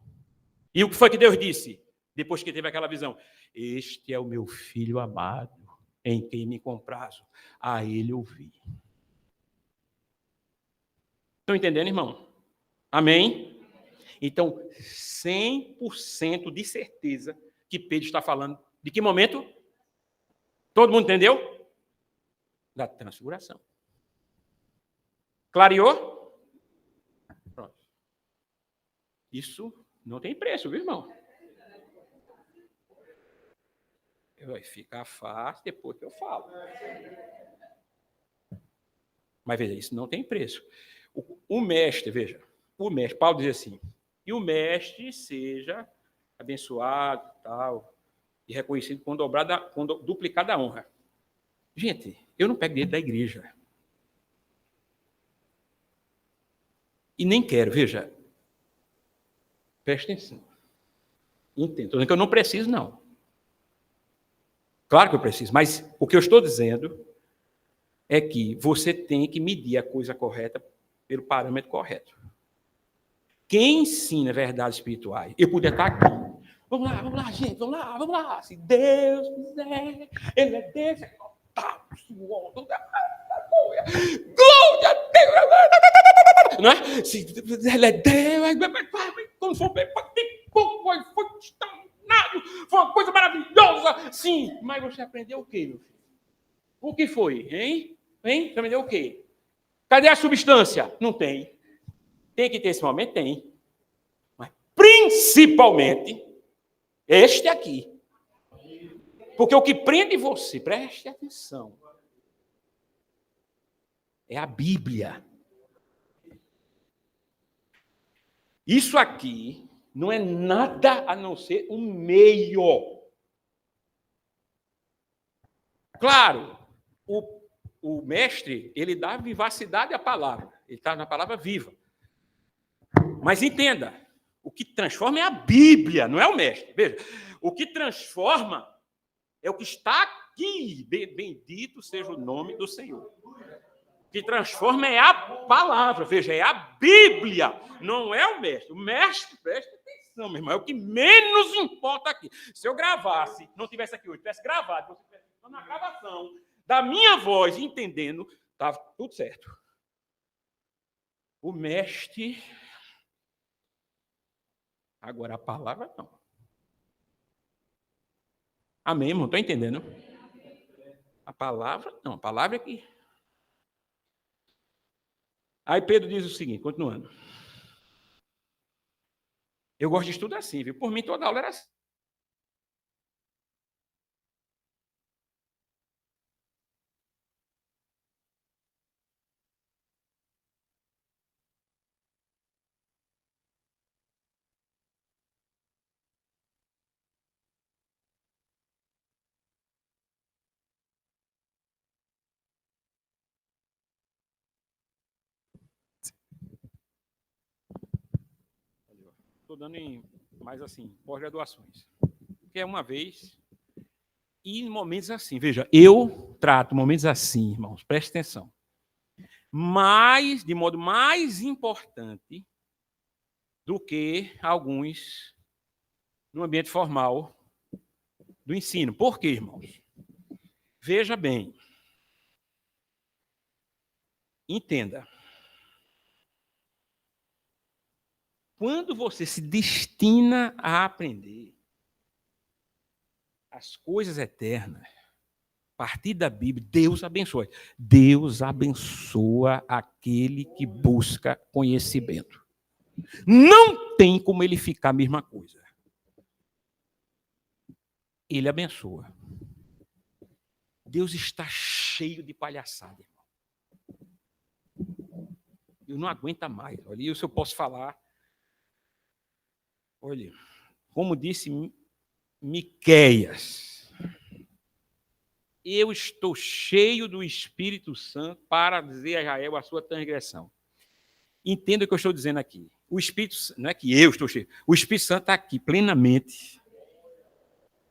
E o que foi que Deus disse? Depois que teve aquela visão: este é o meu filho amado, em quem me comprazo. A ele ouvi. Estão entendendo, irmão? Amém? Então, 100% de certeza que Pedro está falando. De que momento? Todo mundo entendeu? Da transfiguração. Clareou? Pronto. Isso não tem preço, viu, irmão? Vai ficar fácil depois que eu falo. Mas veja, isso não tem preço. O mestre, veja, Paulo diz assim: e o mestre seja abençoado, tal, e reconhecido com duplicada honra. Gente, eu não pego dinheiro da igreja. E nem quero, veja. Presta atenção. Entendo. Estou dizendo que eu não preciso, não. Claro que eu preciso, mas o que eu estou dizendo é que você tem que medir a coisa correta pelo parâmetro correto. Quem ensina verdades espirituais? Eu podia estar aqui. Vamos lá, gente, vamos lá. Se Deus quiser, Ele é Deus. Glória a Deus! Não é? Se Ele é Deus, quando for bem, foi extraordinário, foi uma coisa maravilhosa. Sim, mas você aprendeu o quê, meu filho? O que foi, hein? Você aprendeu o quê? Cadê a substância? Não tem. Tem que ter esse momento? Tem. Mas, principalmente, este aqui. Porque o que prende você, preste atenção, é a Bíblia. Isso aqui não é nada a não ser um meio. Claro, o mestre, ele dá vivacidade à palavra. Ele está na palavra viva. Mas entenda, o que transforma é a Bíblia, não é o mestre. Veja, o que transforma é o que está aqui. Bendito seja o nome do Senhor. O que transforma é a palavra, veja, é a Bíblia, não é o mestre. O mestre, presta atenção, meu irmão, é o que menos importa aqui. Se eu gravasse, não tivesse aqui hoje, tivesse gravado, você tivesse na gravação da minha voz, entendendo, estava tudo certo. O mestre... Agora, a palavra, não. Amém, irmão? Estou entendendo? A palavra, não. A palavra é que... Aí Pedro diz o seguinte, continuando. Eu gosto de estudar assim, viu? Por mim, toda aula era assim. Estou dando em mais assim, pós-graduações. Porque é uma vez e em momentos assim. Veja, eu trato momentos assim, irmãos, preste atenção. Mas, de modo mais importante do que alguns no ambiente formal do ensino. Por quê, irmãos? Veja bem. Entenda. Quando você se destina a aprender, as coisas eternas, a partir da Bíblia, Deus abençoa. Deus abençoa aquele que busca conhecimento. Não tem como ele ficar a mesma coisa. Ele abençoa. Deus está cheio de palhaçada, irmão. Eu não aguento mais. Olha, isso eu posso falar. Olha, como disse Miqueias, eu estou cheio do Espírito Santo para dizer a Israel a sua transgressão. Entenda o que eu estou dizendo aqui. O Espírito, não é que eu estou cheio, o Espírito Santo está aqui plenamente.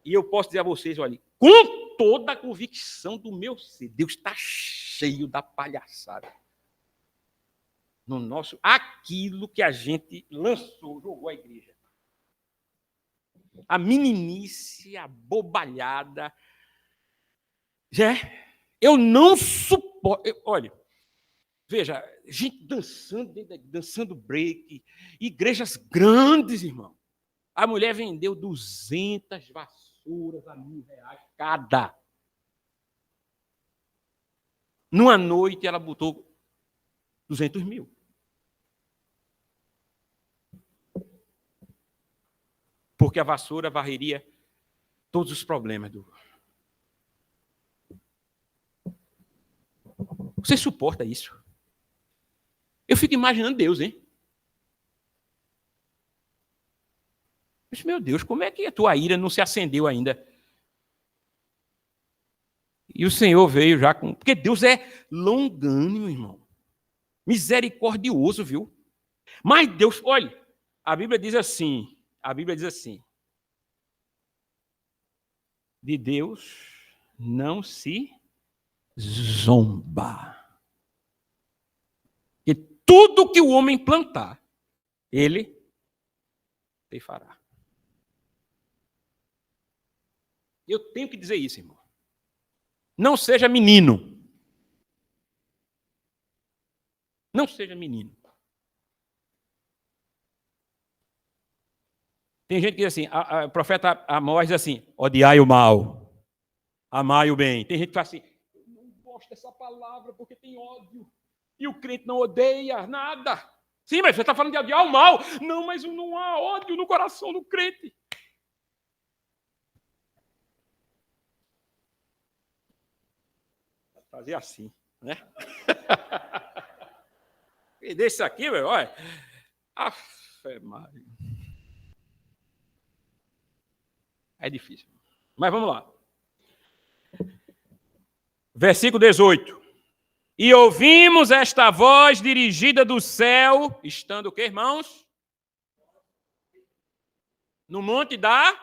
E eu posso dizer a vocês, olha, com toda a convicção do meu ser, Deus está cheio da palhaçada. No nosso, aquilo que a gente lançou, jogou à igreja. A meninice, a bobalhada. Eu não suporto. Olha, veja, gente dançando break, igrejas grandes, irmão. A mulher vendeu 200 vassouras a R$1.000 cada. Numa noite, ela botou 200 mil. Porque a vassoura varreria todos os problemas do. Você suporta isso? Eu fico imaginando Deus, hein? Mas, meu Deus, como é que a tua ira não se acendeu ainda? E o Senhor veio já com. Porque Deus é longânimo, irmão. Misericordioso, viu? Mas Deus, olha, a Bíblia diz assim. De Deus não se zomba. E tudo que o homem plantar, ele fará. Eu tenho que dizer isso, irmão. Não seja menino. Não seja menino. Tem gente que diz assim, o profeta Amós diz assim, odiai o mal, amai o bem. Tem gente que fala assim, eu não gosto dessa palavra porque tem ódio. E o crente não odeia nada. Sim, mas você está falando de odiar o mal. Não, mas não há ódio no coração do crente. Vou fazer assim, né? E desse aqui, meu, olha. Afe Maria. É difícil. Mas vamos lá. Versículo 18. E ouvimos esta voz dirigida do céu, estando o quê, irmãos? No monte da...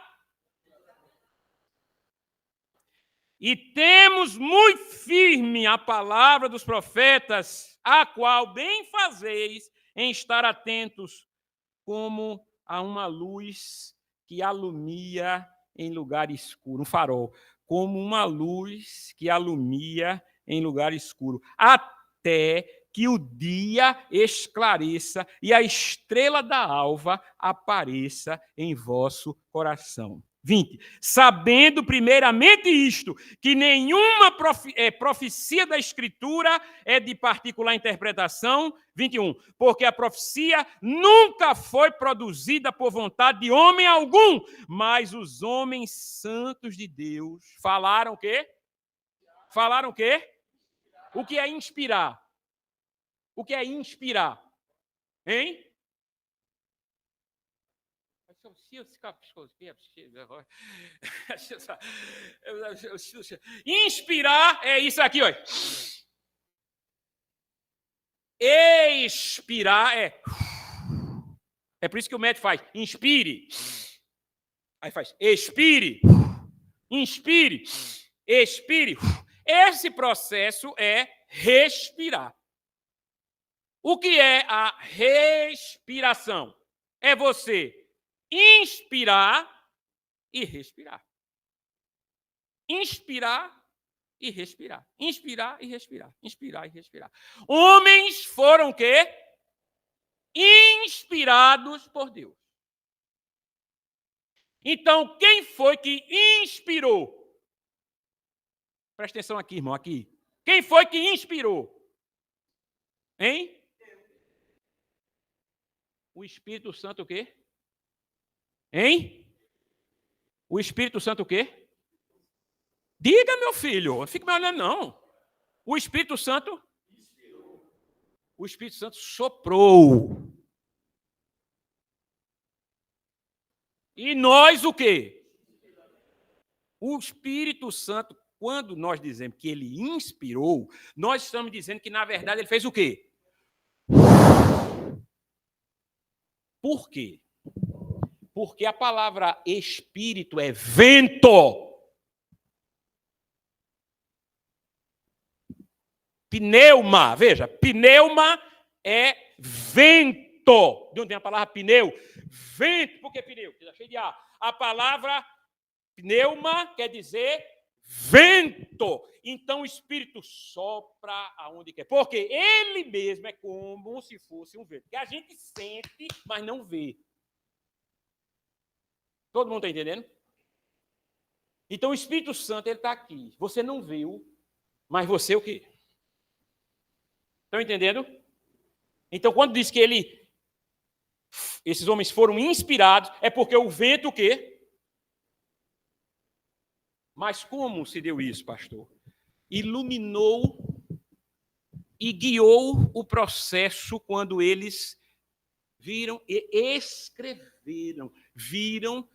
E temos muito firme a palavra dos profetas, a qual bem fazeis em estar atentos, como a uma luz que alumia em lugar escuro, um farol, como uma luz que alumia em lugar escuro, até que o dia esclareça e a estrela da alva apareça em vosso coração. 20. Sabendo primeiramente isto, que nenhuma profecia da Escritura é de particular interpretação. 21. Porque a profecia nunca foi produzida por vontade de homem algum, mas os homens santos de Deus falaram o quê? Falaram o quê? O que é inspirar? O que é inspirar? Hein? Inspirar é isso aqui, olha. Expirar é por isso que o médico faz inspire, aí faz expire, inspire, expire. Esse processo é respirar. O que é a respiração? É você inspirar e respirar. Inspirar e respirar. Inspirar e respirar. Inspirar e respirar. Homens foram o quê? Inspirados por Deus. Então, quem foi que inspirou? Presta atenção aqui, irmão, aqui. Quem foi que inspirou? Hein? O Espírito Santo o quê? Hein? O Espírito Santo o quê? Diga, meu filho, não fique me olhando, não. O Espírito Santo? O Espírito Santo soprou. E nós o quê? O Espírito Santo, quando nós dizemos que ele inspirou, nós estamos dizendo que, na verdade, ele fez o quê? Por quê? Porque a palavra espírito é vento. Pneuma, veja, pneuma é vento. De onde vem a palavra pneu? Vento. Por que pneu? Está cheio de ar. A palavra pneuma quer dizer vento. Então o Espírito sopra aonde quer. Porque ele mesmo é como se fosse um vento. Que a gente sente, mas não vê. Todo mundo está entendendo? Então o Espírito Santo ele está aqui. Você não viu, mas você o quê? Estão entendendo? Então quando diz que esses homens foram inspirados, é porque o vento o quê? Mas como se deu isso, pastor? Iluminou e guiou o processo quando eles viram e escreveram. Viram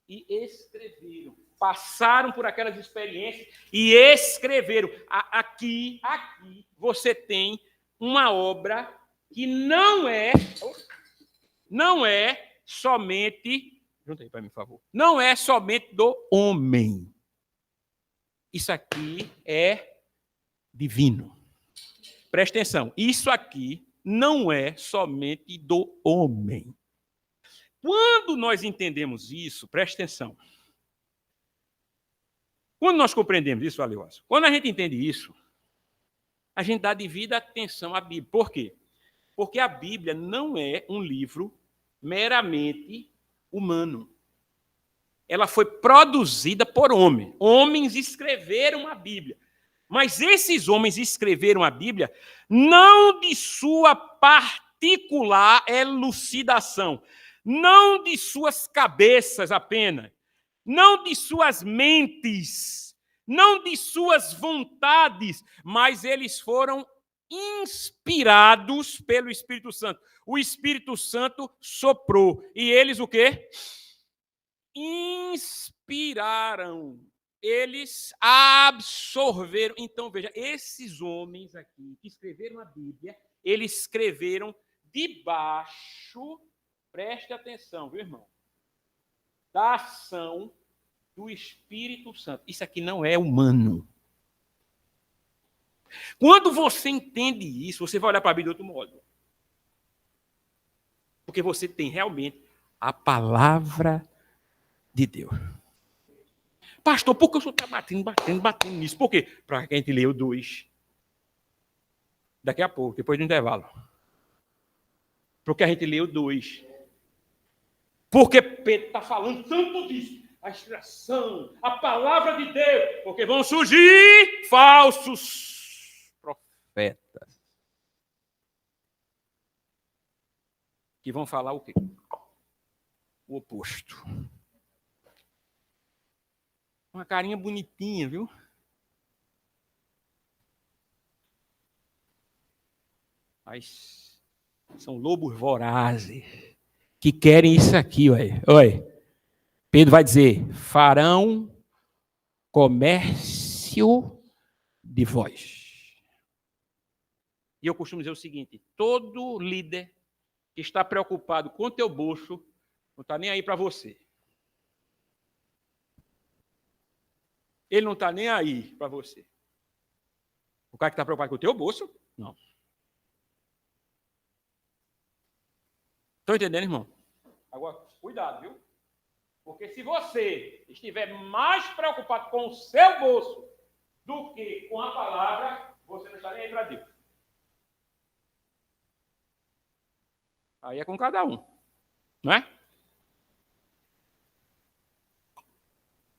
e escreveram. Passaram por aquelas experiências e escreveram. Aqui você tem uma obra que não é somente, junta aí para mim, por favor. Não é somente do homem. Isso aqui é divino. Presta atenção. Isso aqui não é somente do homem. Quando nós entendemos isso, presta atenção. Quando nós compreendemos isso, Valioso, quando a gente entende isso, a gente dá devida atenção à Bíblia. Por quê? Porque a Bíblia não é um livro meramente humano. Ela foi produzida por homens. Homens escreveram a Bíblia. Mas esses homens escreveram a Bíblia não de sua particular elucidação, não de suas cabeças apenas, não de suas mentes, não de suas vontades, mas eles foram inspirados pelo Espírito Santo. O Espírito Santo soprou. E eles o quê? Inspiraram. Eles absorveram. Então, veja, esses homens aqui que escreveram a Bíblia, eles escreveram debaixo, preste atenção, viu, irmão? Da ação do Espírito Santo. Isso aqui não é humano. Quando você entende isso, você vai olhar para a Bíblia de outro modo. Porque você tem realmente a palavra de Deus. Pastor, por que o senhor está batendo nisso? Por quê? Para que a gente leia o 2. Daqui a pouco, depois do intervalo. Porque a gente lê o 2. Porque Pedro está falando tanto disso. A inspiração, a palavra de Deus. Porque vão surgir falsos profetas. Que vão falar o quê? O oposto. Uma carinha bonitinha, viu? Mas são lobos vorazes que querem isso aqui, olha. Pedro vai dizer, farão comércio de vós. E eu costumo dizer o seguinte, todo líder que está preocupado com o teu bolso, não está nem aí para você. Ele não está nem aí para você. O cara que está preocupado com o teu bolso, não. Estão entendendo, irmão? Agora, cuidado, viu? Porque se você estiver mais preocupado com o seu bolso do que com a palavra, você não está nem aí para Deus. Aí é com cada um, não é?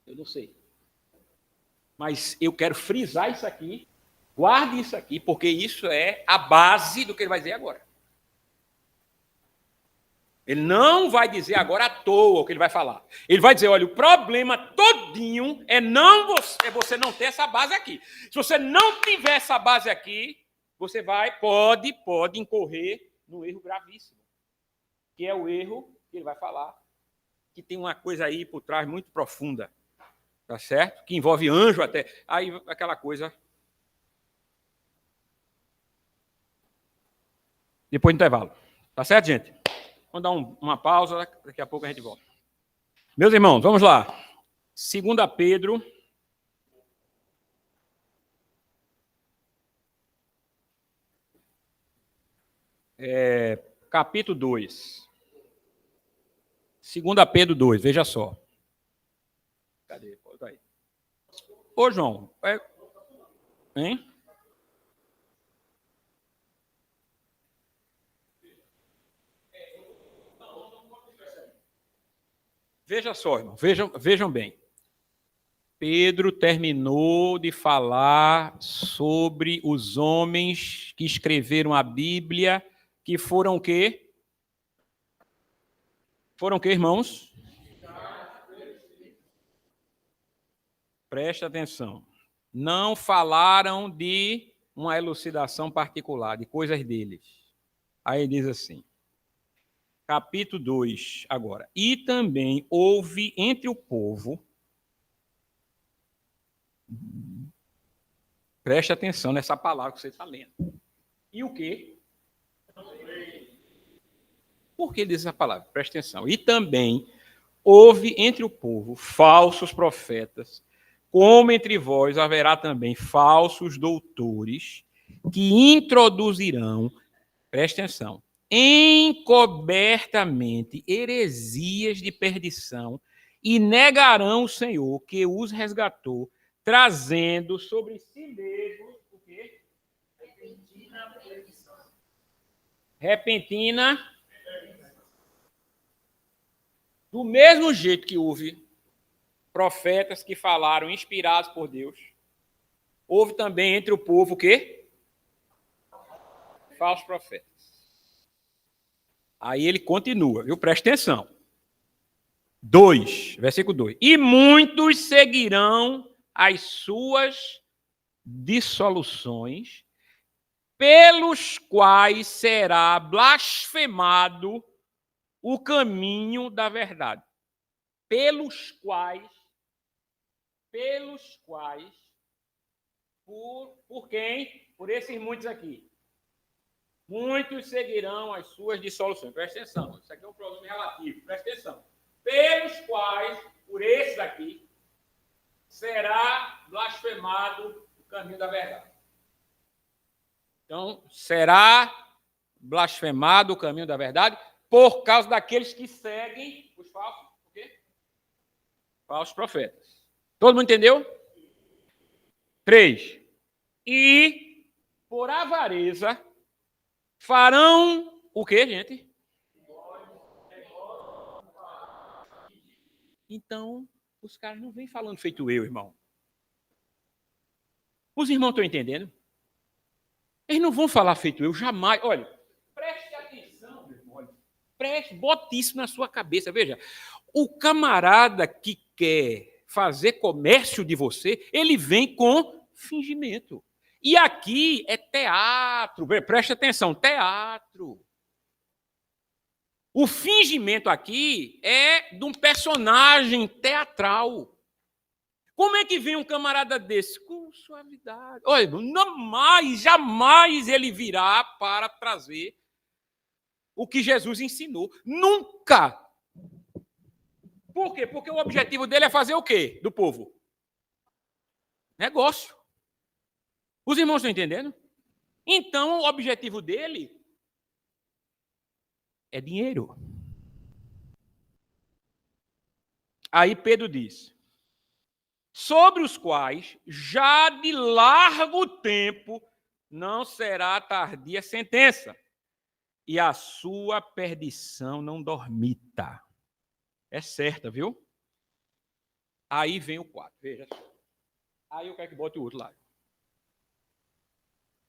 Eu não sei. Mas eu quero frisar isso aqui, guarde isso aqui, porque isso é a base do que ele vai dizer agora. Ele não vai dizer agora à toa o que ele vai falar. Ele vai dizer, olha, o problema todinho é você não ter essa base aqui. Se você não tiver essa base aqui, você pode incorrer num erro gravíssimo, que é o erro que ele vai falar, que tem uma coisa aí por trás muito profunda, tá certo? Que envolve anjo até. Aí aquela coisa. Depois do intervalo. Tá certo, gente? Vamos dar uma pausa, daqui a pouco a gente volta. Meus irmãos, vamos lá. 2 Pedro. Capítulo 2. 2 Pedro 2, veja só. Cadê? Tá aí. Ô, João. Hein? Veja só, irmão. Vejam bem. Pedro terminou de falar sobre os homens que escreveram a Bíblia, que foram o quê? Foram o quê, irmãos? Preste atenção. Não falaram de uma elucidação particular, de coisas deles. Aí diz assim, capítulo 2, agora. E também houve entre o povo, preste atenção nessa palavra que você está lendo. E o quê? Por que diz essa palavra? Preste atenção. E também houve entre o povo falsos profetas, como entre vós haverá também falsos doutores, que introduzirão, preste atenção, encobertamente heresias de perdição e negarão o Senhor que os resgatou, trazendo sobre si mesmos o quê? Repentina perdição. Repentina. Do mesmo jeito que houve profetas que falaram inspirados por Deus, houve também entre o povo o quê? Falsos profetas. Aí ele continua, viu? Presta atenção. 2, versículo 2. E muitos seguirão as suas dissoluções, pelos quais será blasfemado o caminho da verdade. Pelos quais, por quem? Por esses muitos aqui. Muitos seguirão as suas dissoluções. Presta atenção, isso aqui é um pronome relativo, presta atenção. Pelos quais, por esses aqui, será blasfemado o caminho da verdade. Então, será blasfemado o caminho da verdade por causa daqueles que seguem os falsos, o quê? Falsos profetas. Todo mundo entendeu? 3. E, por avareza, farão o quê, gente? Então, os caras não vêm falando feito eu, irmão. Os irmãos estão entendendo? Eles não vão falar feito eu, jamais. Olha, preste atenção, meu irmão. Olha, bote isso na sua cabeça. Veja, o camarada que quer fazer comércio de você, ele vem com fingimento. E aqui é teatro. Preste atenção, teatro. O fingimento aqui é de um personagem teatral. Como é que vem um camarada desse? Com suavidade. Olha, jamais ele virá para trazer o que Jesus ensinou. Nunca. Por quê? Porque o objetivo dele é fazer o quê do povo? Negócio. Os irmãos estão entendendo? Então, o objetivo dele é dinheiro. Aí Pedro diz, sobre os quais já de largo tempo não será tardia sentença, e a sua perdição não dormita. É certa, viu? Aí vem o 4, veja só. Aí eu quero que bote o outro lado.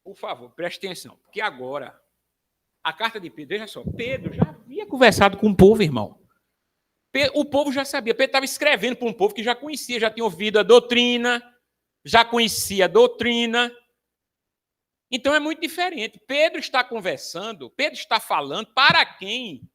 Por favor, preste atenção, porque agora, a carta de Pedro, veja só, Pedro já havia conversado com o povo, irmão. O povo já sabia, Pedro estava escrevendo para um povo que já conhecia, já tinha ouvido a doutrina, já conhecia a doutrina. Então é muito diferente. Pedro está conversando, Pedro está falando para quem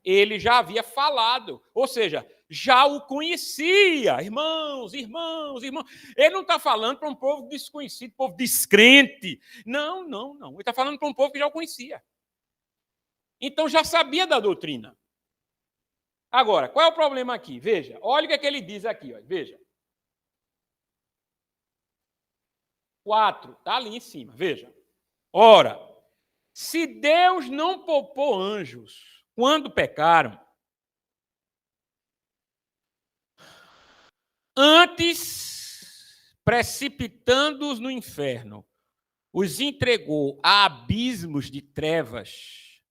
ele já havia falado, ou seja, já o conhecia, irmãos. Ele não está falando para um povo desconhecido, povo descrente. Não. Ele está falando para um povo que já o conhecia. Então já sabia da doutrina. Agora, qual é o problema aqui? Veja, olha o que ele diz aqui, ó. Veja. 4, está ali em cima, veja. Ora, se Deus não poupou anjos quando pecaram, antes, precipitando-os no inferno, os entregou a abismos de trevas,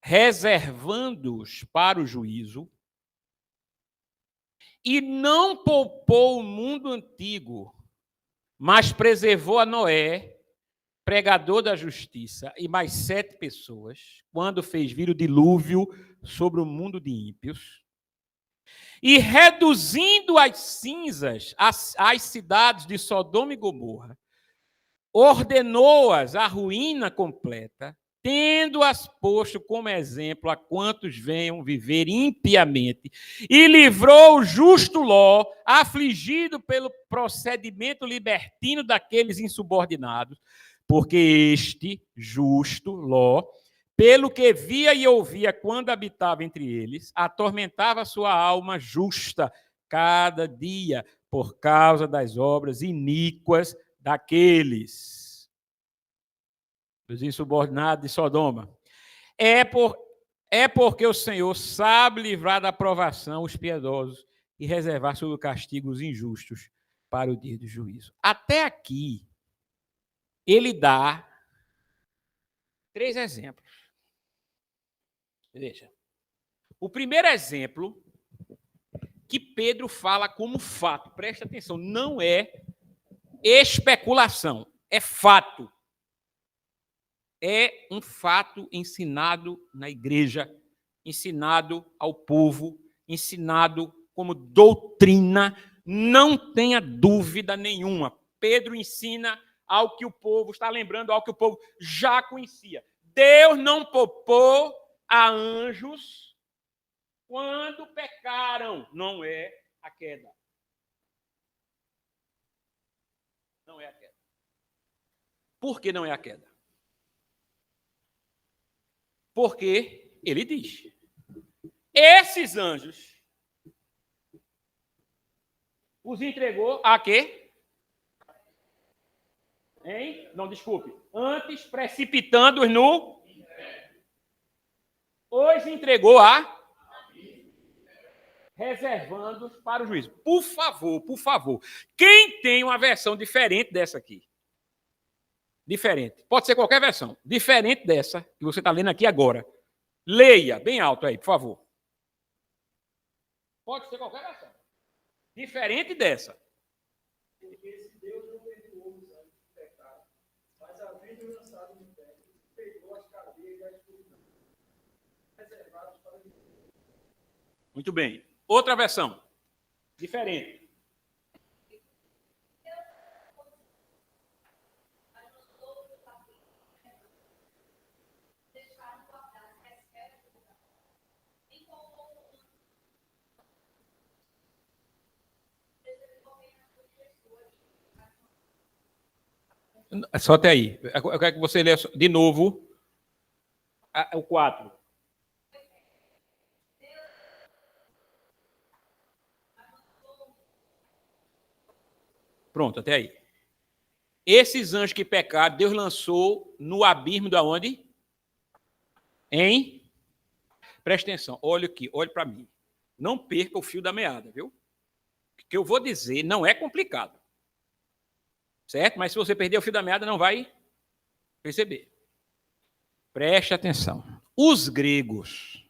reservando-os para o juízo, e não poupou o mundo antigo, mas preservou a Noé, pregador da justiça, e mais 7 pessoas, quando fez vir o dilúvio sobre o mundo de ímpios, e reduzindo as cinzas às cidades de Sodoma e Gomorra, ordenou-as à ruína completa, tendo-as posto como exemplo a quantos venham viver impiamente, e livrou o justo Ló, afligido pelo procedimento libertino daqueles insubordinados, porque este justo Ló, pelo que via e ouvia quando habitava entre eles, atormentava sua alma justa cada dia por causa das obras iníquas daqueles, dos insubordinados de Sodoma. É porque o Senhor sabe livrar da provação os piedosos e reservar sob o castigo os injustos para o dia do juízo. Até aqui, ele dá 3 exemplos. Veja. O primeiro exemplo que Pedro fala como fato, presta atenção, não é especulação, é fato. É um fato ensinado na igreja, ensinado ao povo, ensinado como doutrina, não tenha dúvida nenhuma. Pedro ensina ao que o povo está lembrando, ao que o povo já conhecia. Deus não poupou a anjos quando pecaram. Não é a queda. Não é a queda. Por que não é a queda? Porque ele diz: esses anjos os entregou a quê? Hein? Não, desculpe. Antes, precipitando-os no... Os entregou a... reservando-os para o juízo. Por favor. Quem tem uma versão diferente dessa aqui? Diferente. Pode ser qualquer versão. Diferente dessa que você está lendo aqui agora. Leia bem alto aí, por favor. Pode ser qualquer versão. Diferente dessa. Porque se Deus não perdoou os anos de pecado, mas havendo lançado no inferno, pegou as cadeias das reservadas para o... Muito bem. Outra versão. Diferente. Só até aí. Eu quero que você leia de novo o 4. Pronto, até aí. Esses anjos que pecaram, Deus lançou no abismo da onde? Hein? Presta atenção, olha aqui, olhe para mim. Não perca o fio da meada, viu? O que eu vou dizer não é complicado. Certo? Mas se você perder o fio da meada, não vai perceber. Preste atenção. Os gregos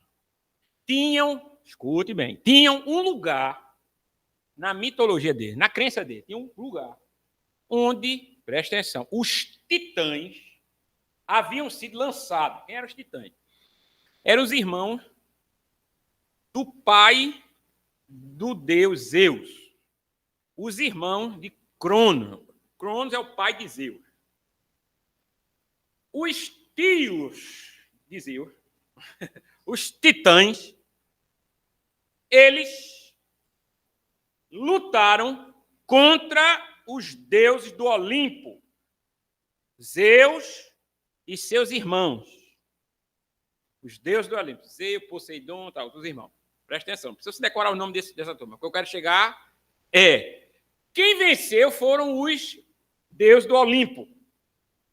tinham escute bem, tinham um lugar na mitologia dele, na crença dele, tinha um lugar onde, presta atenção, os titãs haviam sido lançados. Quem eram os titãs? Eram os irmãos do pai do deus Zeus, os irmãos de Cronos. Cronos é o pai de Zeus. Os tios de Zeus, os titãs, eles lutaram contra os deuses do Olimpo, Zeus e seus irmãos. Os deuses do Olimpo, Zeus, Poseidon, tal, os irmãos. Presta atenção, não precisa se decorar o nome dessa turma. O que eu quero chegar é: quem venceu foram os deuses do Olimpo,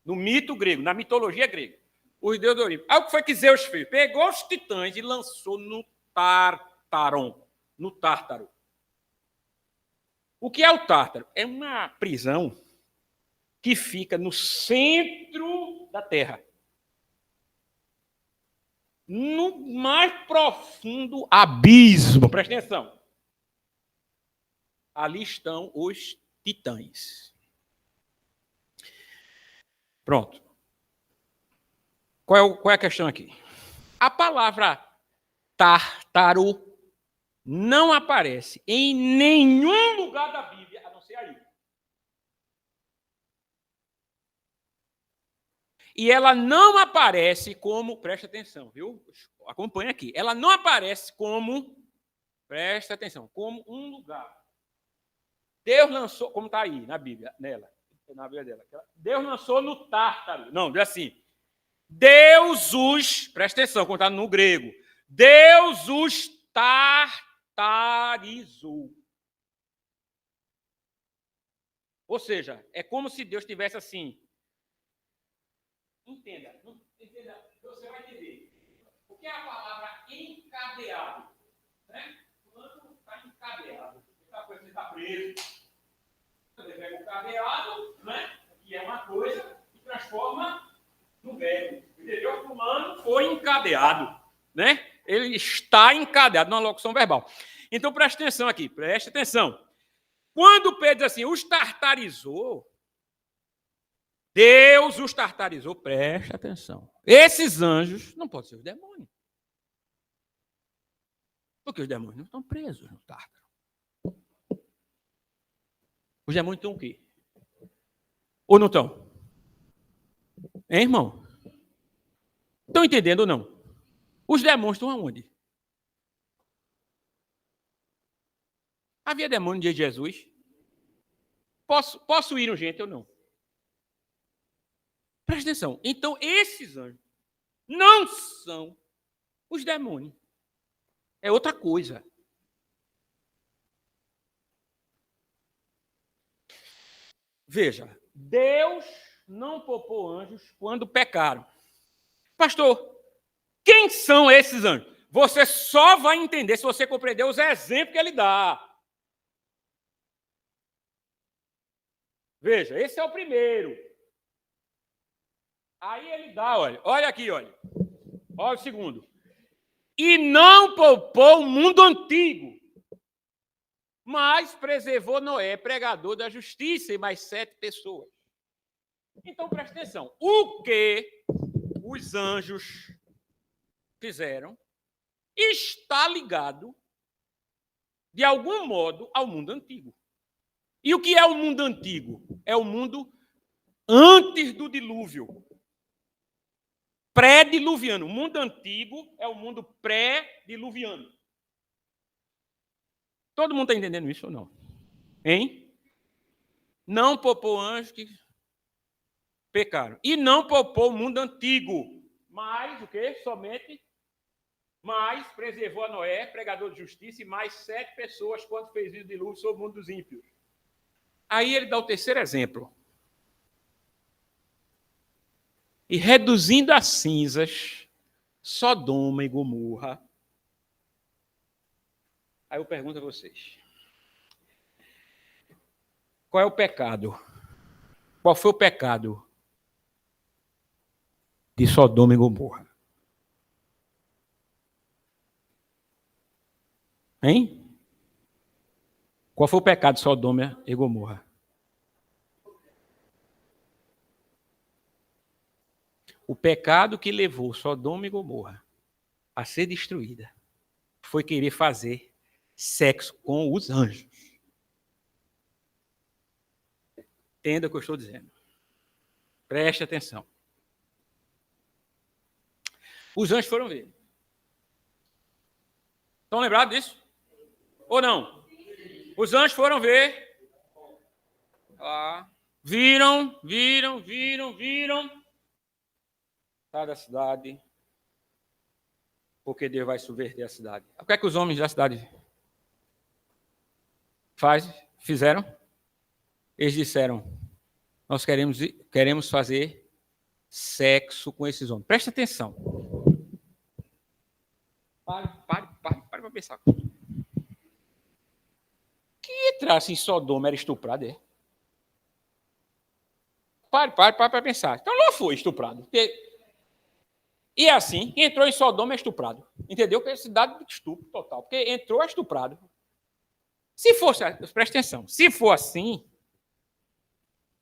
no mito grego, na mitologia grega. Os deuses do Olimpo. Aí o que foi que Zeus fez? Pegou os titãs e lançou no Tártaro. O que é o Tártaro? É uma prisão que fica no centro da Terra. No mais profundo abismo. Presta atenção. Ali estão os titãs. Pronto. Qual é a questão aqui? A palavra Tártaro não aparece em nenhum lugar da Bíblia, a não ser aí. E ela não aparece como, presta atenção, viu? Acompanha aqui. Ela não aparece como, presta atenção, como um lugar. Deus lançou, como está aí na Bíblia, na Bíblia dela. Deus lançou no Tártaro. Não, diz assim. Deus os, presta atenção, como está no grego. Deus os tartarizou. Ou seja, é como se Deus tivesse assim. Entenda, você vai entender. O que é a palavra encadeado? Né? Quando está encadeado, você está preso. Você pega o cadeado, né? Que é uma coisa, e transforma no verbo. Entendeu? Fulano foi encadeado. Né? Ele está encadeado numa locução verbal. Então, preste atenção aqui, preste atenção. Quando Pedro diz assim, os tartarizou, Deus os tartarizou, preste atenção. Esses anjos não podem ser os demônios. Porque os demônios não estão presos no Tártaro. Os demônios estão o quê? Ou não estão? Hein, irmão? Estão entendendo ou não? Os demônios estão aonde? Havia demônio no dia de Jesus? Possuíram gente ou não? Presta atenção. Então, esses anjos não são os demônios. É outra coisa. Veja, Deus não poupou anjos quando pecaram. Pastor, quem são esses anjos? Você só vai entender se você compreender os exemplos que ele dá. Veja, esse é o primeiro. Aí ele dá, olha aqui, olha o segundo. E não poupou o mundo antigo, mas preservou Noé, pregador da justiça, e mais 7 pessoas. Então, presta atenção. O que os anjos fizeram está ligado, de algum modo, ao mundo antigo. E o que é o mundo antigo? É o mundo antes do dilúvio. Pré-diluviano. O mundo antigo é o mundo pré-diluviano. Todo mundo está entendendo isso ou não? Hein? Não poupou anjos que pecaram. E não poupou o mundo antigo. Mas, o quê? Somente. Mas preservou a Noé, pregador de justiça, e mais 7 pessoas quando fez o dilúvio sobre o mundo dos ímpios. Aí ele dá o terceiro exemplo. E reduzindo a cinzas Sodoma e Gomorra. Aí eu pergunto a vocês. Qual é o pecado? Qual foi o pecado de Sodoma e Gomorra? Hein? Qual foi o pecado de Sodoma e Gomorra? O pecado que levou Sodoma e Gomorra a ser destruída foi querer fazer sexo com os anjos. Entenda o que eu estou dizendo. Preste atenção. Os anjos foram ver. Estão lembrados disso? Ou não? Os anjos foram ver. Viram. Sai da cidade. Porque Deus vai subverter a cidade. O que é que os homens da cidade fizeram? Eles disseram: nós queremos fazer sexo com esses homens. Presta atenção. Pare para pensar. Quem entrasse em Sodoma era estuprado, é? Pare para pensar. Então não foi estuprado. E assim, quem entrou em Sodoma é estuprado. Entendeu? Que é cidade de estupro total. Porque entrou é estuprado. Se fosse, presta atenção, se for assim,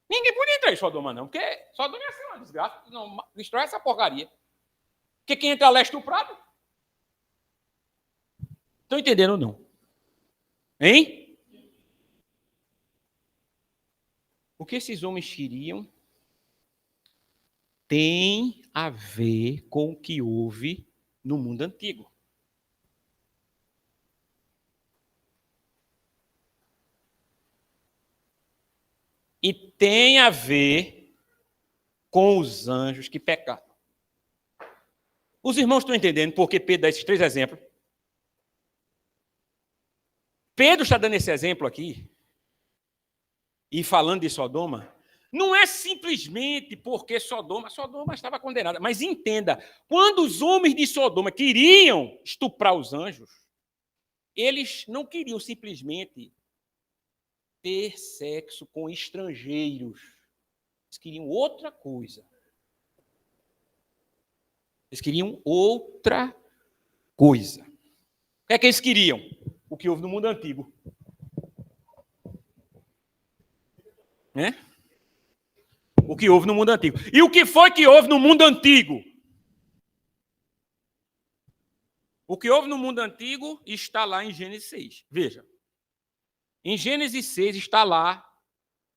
ninguém podia entrar em Sodoma, não. Porque Sodoma é assim, uma desgraça. Não, destrói essa porcaria. Porque quem entra lá é estuprado. Estão entendendo ou não? Hein? O que esses homens queriam tem a ver com o que houve no mundo antigo. E tem a ver com os anjos que pecaram. Os irmãos estão entendendo por que Pedro dá esses 3 exemplos? Pedro está dando esse exemplo aqui, e falando de Sodoma, não é simplesmente porque Sodoma estava condenada, mas entenda, quando os homens de Sodoma queriam estuprar os anjos, eles não queriam simplesmente ter sexo com estrangeiros. Eles queriam outra coisa. Eles queriam outra coisa. O que é que eles queriam? O que houve no mundo antigo. Né? O que houve no mundo antigo. E o que foi que houve no mundo antigo? O que houve no mundo antigo está lá em Gênesis 6. Veja. Em Gênesis 6 está lá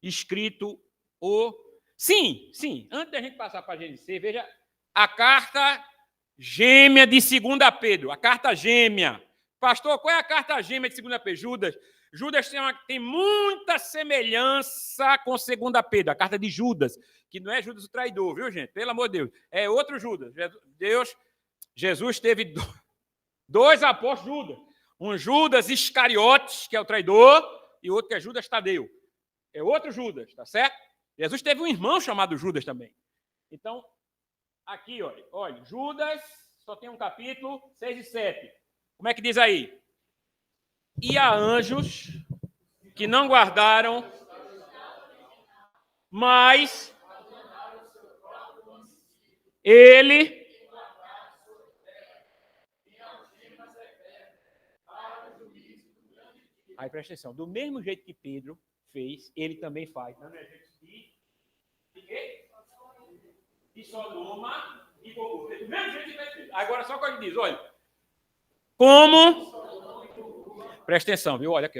escrito o... Sim. Antes da gente passar para Gênesis 6, veja a carta gêmea de 2 Pedro. A carta gêmea. Pastor, qual é a carta gêmea de 2 Pedro? Judas. Judas tem muita semelhança com 2 Pedro, a carta de Judas, que não é Judas o traidor, viu, gente? Pelo amor de Deus. É outro Judas. Jesus teve 2 apóstolos Judas. Um Judas Iscariotes, que é o traidor, e outro que é Judas Tadeu. É outro Judas, tá certo? Jesus teve um irmão chamado Judas também. Então, aqui, olha, Judas só tem um capítulo, 6 e 7. Como é que diz aí? E há anjos que não guardaram, mas ele... Aí presta atenção, do mesmo jeito que Pedro fez, ele também faz. Não é jeito de Sodoma e Gomorra. Do mesmo jeito que Pedro. Agora só quando ele diz, olha, como... Presta atenção, viu? Olha aqui.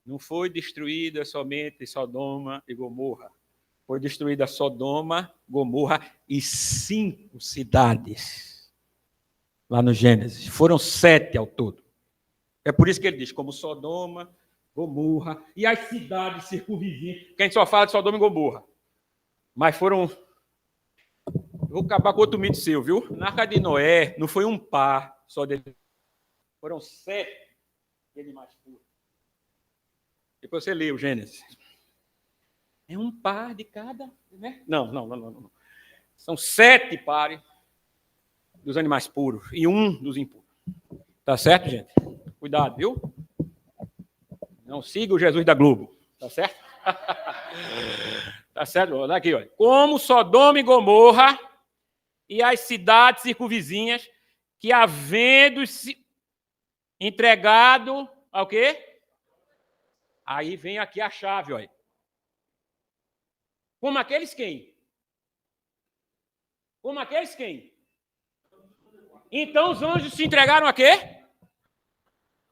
Não foi destruída somente Sodoma e Gomorra. Foi destruída Sodoma, Gomorra e 5 cidades. Lá no Gênesis. Foram 7 ao todo. É por isso que ele diz, como Sodoma, Gomorra e as cidades circunvizinhas. Que a gente só fala de Sodoma e Gomorra. Mas foram... Vou acabar com outro mito seu, viu? Na Arca de Noé, não foi um par só dele. Foram 7 animais puros. Depois você lê o Gênesis. É um par de cada, né? Não. São 7 pares dos animais puros e 1 dos impuros. Tá certo, gente? Cuidado, viu? Não siga o Jesus da Globo. Tá certo? Tá certo? Olha aqui, olha. Como Sodoma e Gomorra e as cidades circunvizinhas que havendo Entregado ao quê? Aí vem aqui a chave, olha. Como aqueles quem? Como aqueles quem? Então os anjos se entregaram a quê?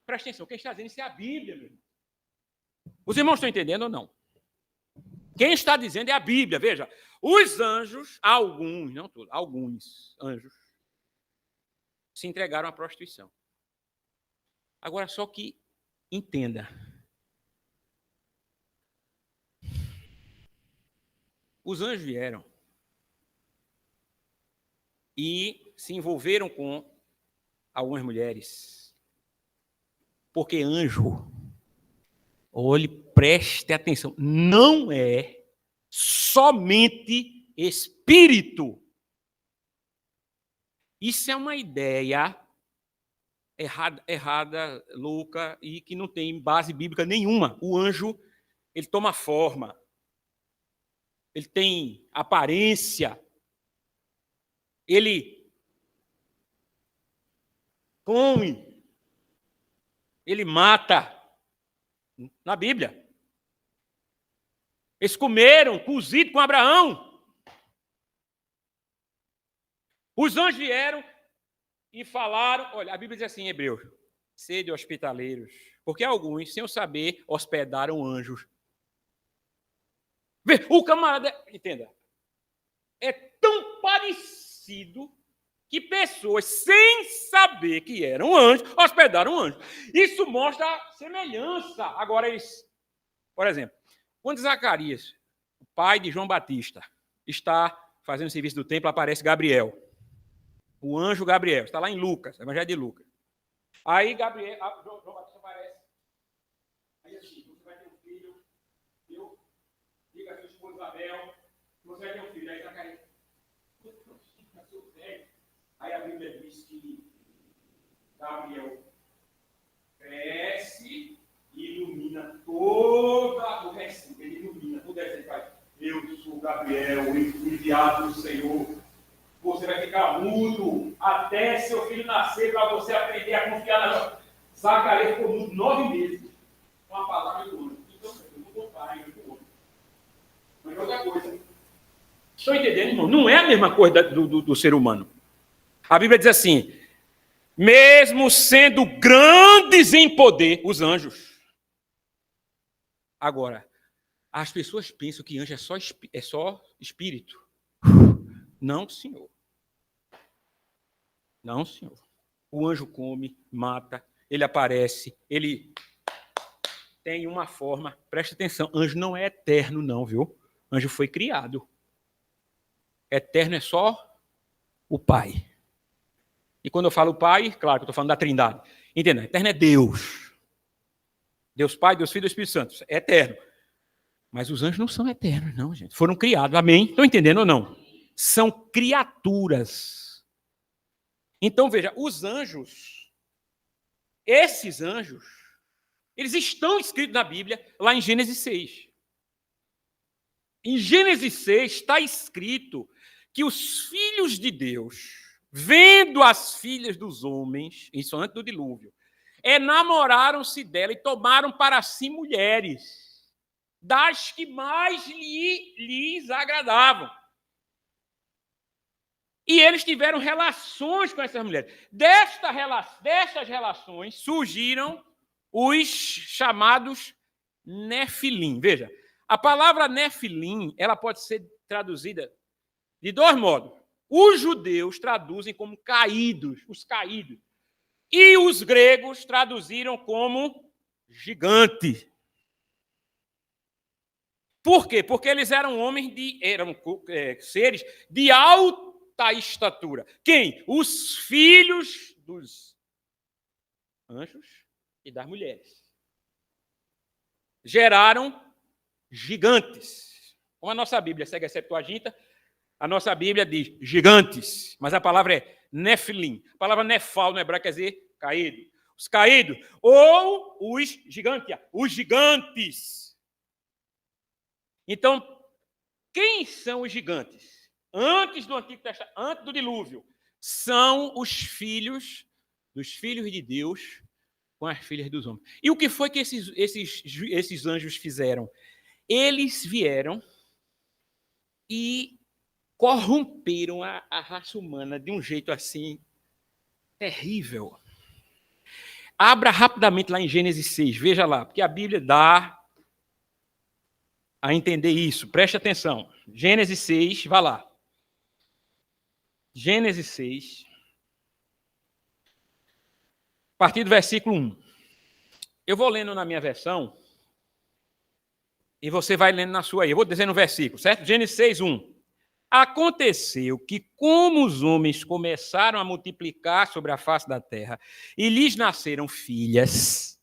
Presta atenção, quem está dizendo isso é a Bíblia, meu irmão. Os irmãos estão entendendo ou não? Quem está dizendo é a Bíblia, veja. Os anjos, alguns, não todos, alguns anjos, se entregaram à prostituição. Agora, só que, entenda. Os anjos vieram e se envolveram com algumas mulheres. Porque anjo, olhe, preste atenção, não é somente espírito. Isso é uma ideia errada, louca, e que não tem base bíblica nenhuma. O anjo, ele toma forma, ele tem aparência, ele come, ele mata. Na Bíblia. Eles comeram cozido com Abraão. Os anjos vieram e falaram, olha, a Bíblia diz assim em Hebreus, sede hospitaleiros, porque alguns, sem o saber, hospedaram anjos. Vê, o camarada, entenda, é tão parecido que pessoas, sem saber que eram anjos, hospedaram anjos. Isso mostra a semelhança. Agora, eles, por exemplo, quando Zacarias, o pai de João Batista, está fazendo o serviço do templo, aparece Gabriel. O anjo Gabriel, está lá em Lucas, Evangelho de Lucas. Aí Gabriel, João Batista aparece. Aí assim, você vai ter um filho, eu diga a sua esposa Isabel, você vai ter um filho. Aí Zacarias, aí a Bíblia diz que Gabriel cresce e ilumina todo o recinto. Ele ilumina tudo isso. Ele faz, eu sou Gabriel, enviado do Senhor. Você vai ficar mudo até seu filho nascer para você aprender a confiar na... Zacarias ficou mudo 9 meses com a palavra do anjo. Então, eu não vou pai, eu não vou. Mas outra coisa. Estão entendendo, irmão? Não é a mesma coisa do ser humano. A Bíblia diz assim, mesmo sendo grandes em poder, os anjos. Agora, as pessoas pensam que anjo é só espírito. Não, senhor. Não, senhor. O anjo come, mata, ele aparece, ele tem uma forma. Presta atenção, anjo não é eterno, não, viu? Anjo foi criado. Eterno é só o Pai. E quando eu falo Pai, claro que eu estou falando da Trindade. Entenda, eterno é Deus. Deus Pai, Deus Filho e Deus Espírito Santo. É eterno. Mas os anjos não são eternos, não, gente. Foram criados, amém? Estão entendendo ou não? São criaturas. Então, veja, os anjos, esses anjos, eles estão escritos na Bíblia, lá em Gênesis 6. Em Gênesis 6 está escrito que os filhos de Deus, vendo as filhas dos homens, isso antes do dilúvio, enamoraram-se dela e tomaram para si mulheres, das que mais lhes agradavam. E eles tiveram relações com essas mulheres. Destas relações surgiram os chamados Nefilim. Veja, a palavra Nefilim, ela pode ser traduzida de dois modos. Os judeus traduzem como caídos, os caídos. E os gregos traduziram como gigante. Por quê? Porque eles eram homens seres de alta estatura. Quem? Os filhos dos anjos e das mulheres. Geraram gigantes. Como a nossa Bíblia segue a Septuaginta, a nossa Bíblia diz gigantes, mas a palavra é Nefilim. A palavra Nefal no hebraico quer dizer caído. Os caídos, ou os gigantes, os gigantes. Então, quem são os gigantes? Antes do Antigo Testamento, antes do dilúvio, são os filhos dos filhos de Deus, com as filhas dos homens. E o que foi que esses anjos fizeram? Eles vieram e corromperam a raça humana de um jeito assim terrível. Abra rapidamente lá em Gênesis 6, veja lá, porque a Bíblia dá a entender isso. Preste atenção. Gênesis 6, vá lá. Gênesis 6, a partir do versículo 1. Eu vou lendo na minha versão e você vai lendo na sua aí. Eu vou dizendo o versículo, certo? Gênesis 6, 1. Aconteceu que, como os homens começaram a multiplicar sobre a face da terra e lhes nasceram filhas,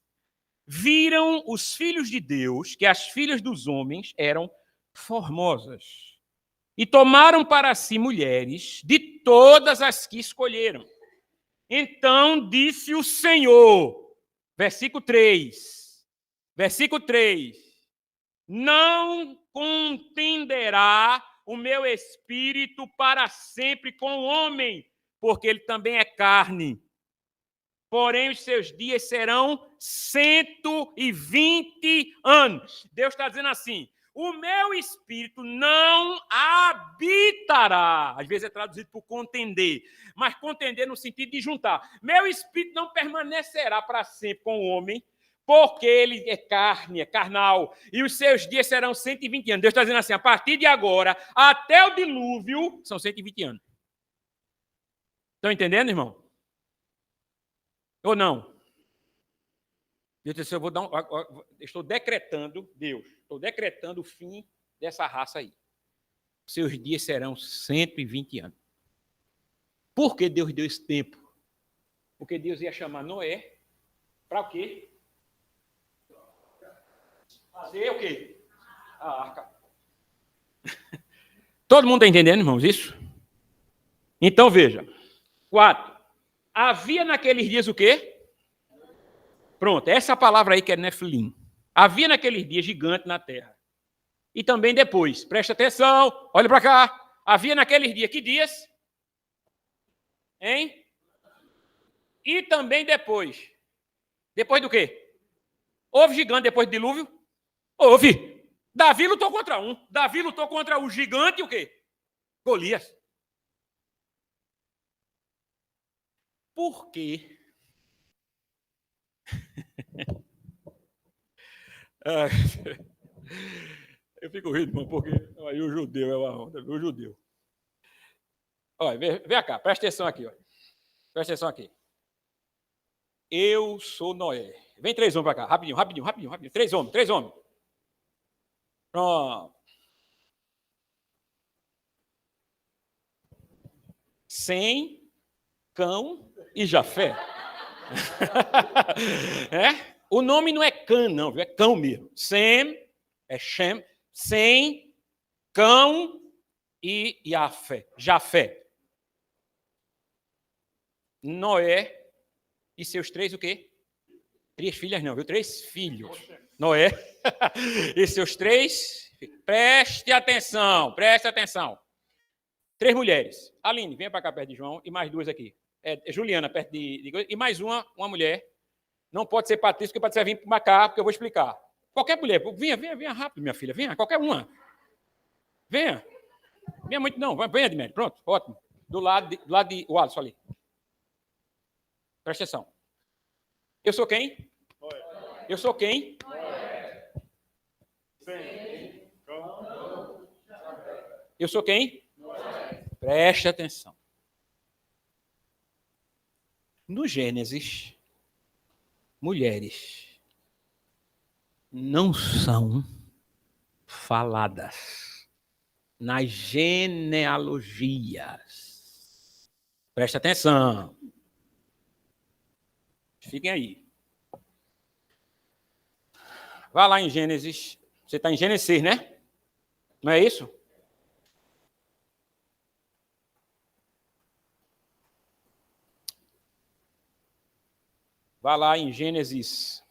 viram os filhos de Deus que as filhas dos homens eram formosas e tomaram para si mulheres de todas as que escolheram. Então disse o Senhor, versículo 3, não contenderá o meu espírito para sempre com o homem, porque ele também é carne. Porém, os seus dias serão 120 anos. Deus está dizendo assim, o meu espírito não habitará. Às vezes é traduzido por contender, mas contender no sentido de juntar. Meu espírito não permanecerá para sempre com o homem, porque ele é carne, é carnal, e os seus dias serão 120 anos. Deus está dizendo assim, a partir de agora, até o dilúvio, são 120 anos. Estão entendendo, irmão? Ou não? Deus disse, estou decretando, Deus, estou decretando o fim dessa raça aí. Seus dias serão 120 anos. Por que Deus deu esse tempo? Porque Deus ia chamar Noé para o quê? Fazer o quê? A arca. Todo mundo está entendendo, irmãos, isso? Então, veja. 4. Havia naqueles dias o quê? Pronto, essa palavra aí que é Nefilim. Havia naqueles dias gigante na terra. E também depois, presta atenção, olha para cá. Havia naqueles dias, que dias? Hein? E também depois. Depois do quê? Houve gigante depois do dilúvio? Houve. Davi lutou contra um. Davi lutou contra o gigante e o quê? Golias. Por quê? Eu fico rindo, irmão, porque aí o judeu é uma onda, o judeu. Olha, vem cá, presta atenção aqui. Olha. Presta atenção aqui. Eu sou Noé. Vem 3 homens para cá, rapidinho. 3 homens. Pronto. Sem, Cão e Jafé. É? O nome não é Cã, não, é Cão mesmo. Sem, é Shem, sem, Cão e Jafé. Noé e seus 3 o quê? 3 filhas não, viu? 3 filhos. Noé e seus 3... Preste atenção. 3 mulheres. Aline, vem para cá perto de João e mais 2 aqui. Juliana, perto de... E mais uma mulher. Não pode ser Patrícia, porque Patrícia vai vir para cá, porque eu vou explicar. Qualquer mulher. Venha rápido, minha filha. Venha, qualquer uma. Venha. Venha muito, não. Venha, Edmério. Pronto, ótimo. Do lado de o Alisson ali. Presta atenção. Eu sou quem? Eu sou quem? Eu sou quem? Preste atenção. No Gênesis, mulheres não são faladas nas genealogias. Preste atenção. Fiquem aí. Vá lá em Gênesis. Você está em Gênesis 6, né? Não é isso? Vá lá em Gênesis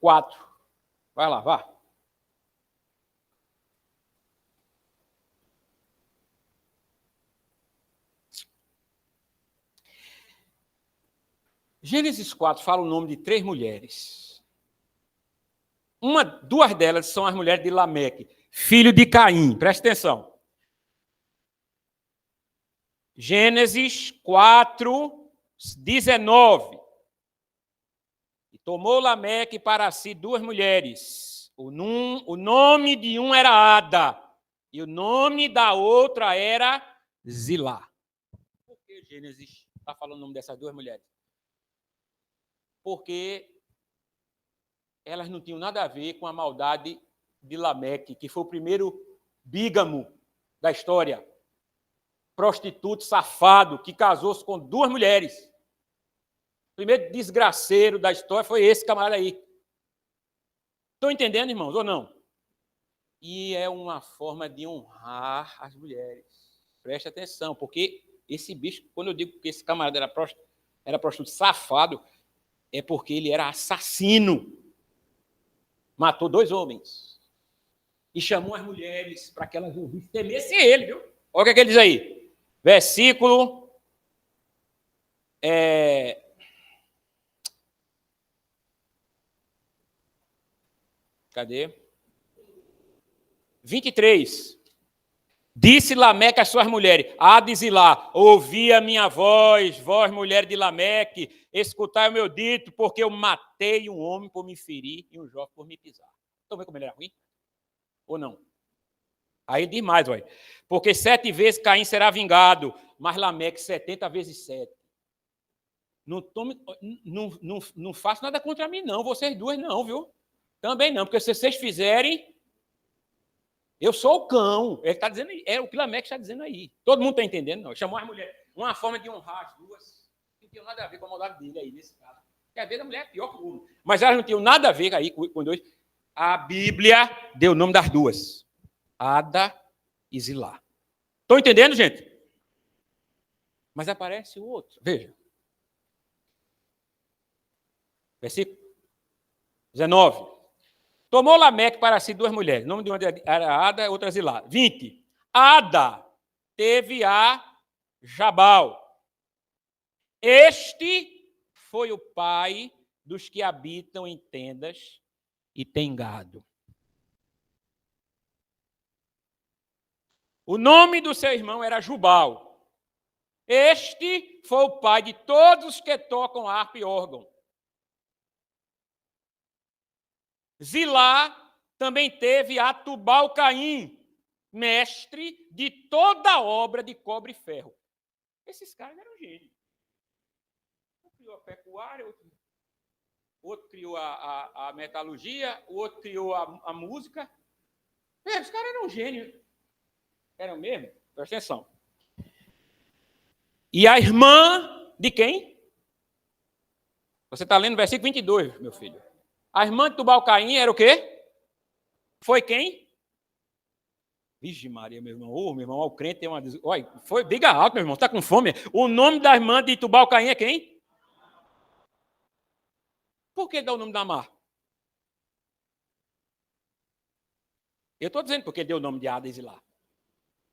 4. Vai lá, vá. Gênesis 4 fala o nome de 3 mulheres. Duas delas são as mulheres de Lameque, filho de Caim. Presta atenção. Gênesis 4, 19. E tomou Lameque para si 2 mulheres. O nome de um era Ada, e o nome da outra era Zilá. Por que Gênesis está falando o nome dessas 2 mulheres? Porque elas não tinham nada a ver com a maldade de Lameque, que foi o primeiro bígamo da história. Prostituto, safado, que casou-se com 2 mulheres. O primeiro desgraceiro da história foi esse camarada aí. Estão entendendo, irmãos, ou não? E é uma forma de honrar as mulheres. Preste atenção, porque esse bicho, quando eu digo que esse camarada era prostituto safado, é porque ele era assassino. Matou 2 homens. E chamou as mulheres para que elas temessem ele, viu? Olha o que é que ele diz aí. Versículo... Cadê? 23. Disse Lameque às suas mulheres, Ada e Zilá, ouvi a minha voz, vós, mulher de Lameque, escutai o meu dito, porque eu matei um homem por me ferir e um jovem por me pisar. Estão vendo como ele era ruim? Ou não? Aí diz mais, olha. Porque 7 vezes Caim será vingado, mas Lameque 70 vezes 7. Não faço nada contra mim, não. Vocês 2 não, viu? Também não, porque se vocês fizerem, eu sou o cão. Ele está dizendo, é o que Lameque está dizendo aí. Todo mundo está entendendo, não? Chamou as mulheres. Uma forma de honrar as 2. Não tinha nada a ver com a maldade dele aí, nesse caso. Porque às vezes a mulher é pior que o homem. Mas elas não tinham nada a ver aí com 2. A Bíblia deu o nome das 2. Ada e Zilá. Estão entendendo, gente? Mas aparece o outro. Veja. Versículo 19. Tomou Lameque para si 2 mulheres. O nome de uma era Ada, outra Zilá. 20. Ada teve a Jabal. Este foi o pai dos que habitam em tendas e têm gado. O nome do seu irmão era Jubal. Este foi o pai de todos os que tocam harpa e órgão. Zilá também teve a Tubal-Caim, mestre de toda a obra de cobre e ferro. Esses caras eram gênios. Um criou a pecuária, outro criou a metalurgia, o outro criou a música. Os caras eram gênios. Eram mesmo? Presta atenção. E a irmã de quem? Você está lendo o versículo 22, meu filho. A irmã de Tubal-Caim era o quê? Foi quem? Vixe Maria, meu irmão. Meu irmão, o crente tem uma... Olha, diga alto, meu irmão, está com fome. O nome da irmã de Tubal-Caim é quem? Por que dá o nome da Amar? Eu estou dizendo porque deu o nome de Ada e Zilá.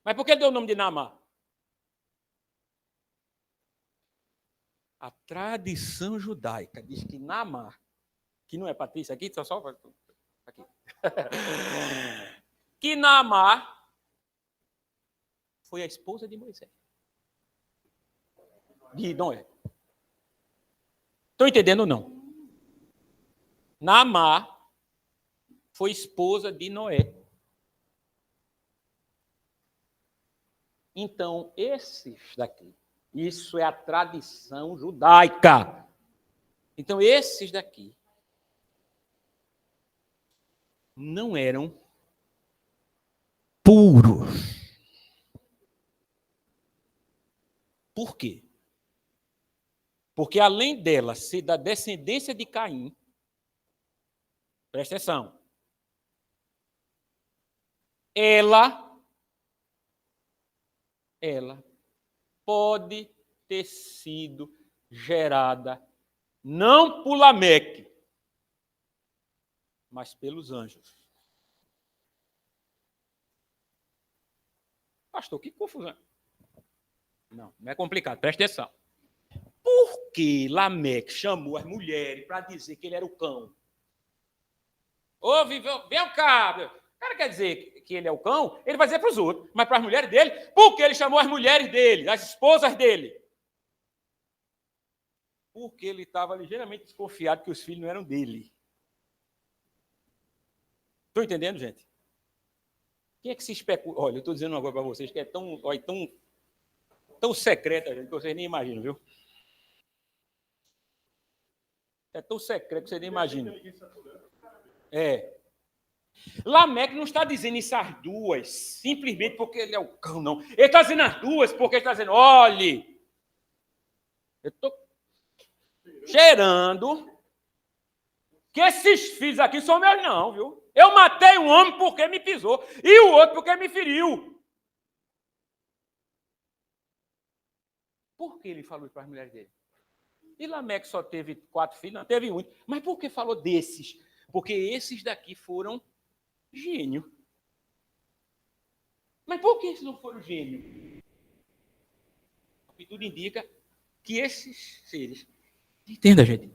Mas por que deu o nome de Naamá? A tradição judaica diz que Naamá, que não é Patrícia aqui, só aqui. Que Naamá foi a esposa de Moisés. De Noé. Estão entendendo ou não? Naamá foi esposa de Noé. Então, esses daqui, isso é a tradição judaica. Então, esses daqui não eram puros. Por quê? Porque além dela ser da descendência de Caim, presta atenção, ela pode ter sido gerada não por Lameque, mas pelos anjos. Pastor, que confusão. Não é complicado, presta atenção. Por que Lameque chamou as mulheres para dizer que ele era o cão? Ouve, vem cá. O cara quer dizer que ele é o cão, ele vai dizer para os outros, mas para as mulheres dele, por que ele chamou as mulheres dele, as esposas dele? Porque ele estava ligeiramente desconfiado que os filhos não eram dele. Estão entendendo, gente? Quem é que se especula? Olha, eu estou dizendo uma coisa para vocês que é tão secreta, gente, que vocês nem imaginam, viu? É tão secreto que vocês nem imaginam. É. Lameque não está dizendo isso às duas, simplesmente porque ele é o cão, não. Ele está dizendo às duas porque ele está dizendo, olhe, eu estou cheirando que esses filhos aqui são meus não, viu? Eu matei um homem porque me pisou e o outro porque me feriu. Por que ele falou isso para as mulheres dele? E Lameque só teve 4 filhos, não, teve 1. Mas por que falou desses? Porque esses daqui foram gênio. Mas por que esses não foram gênio? E tudo indica que esses seres... Entenda, gente.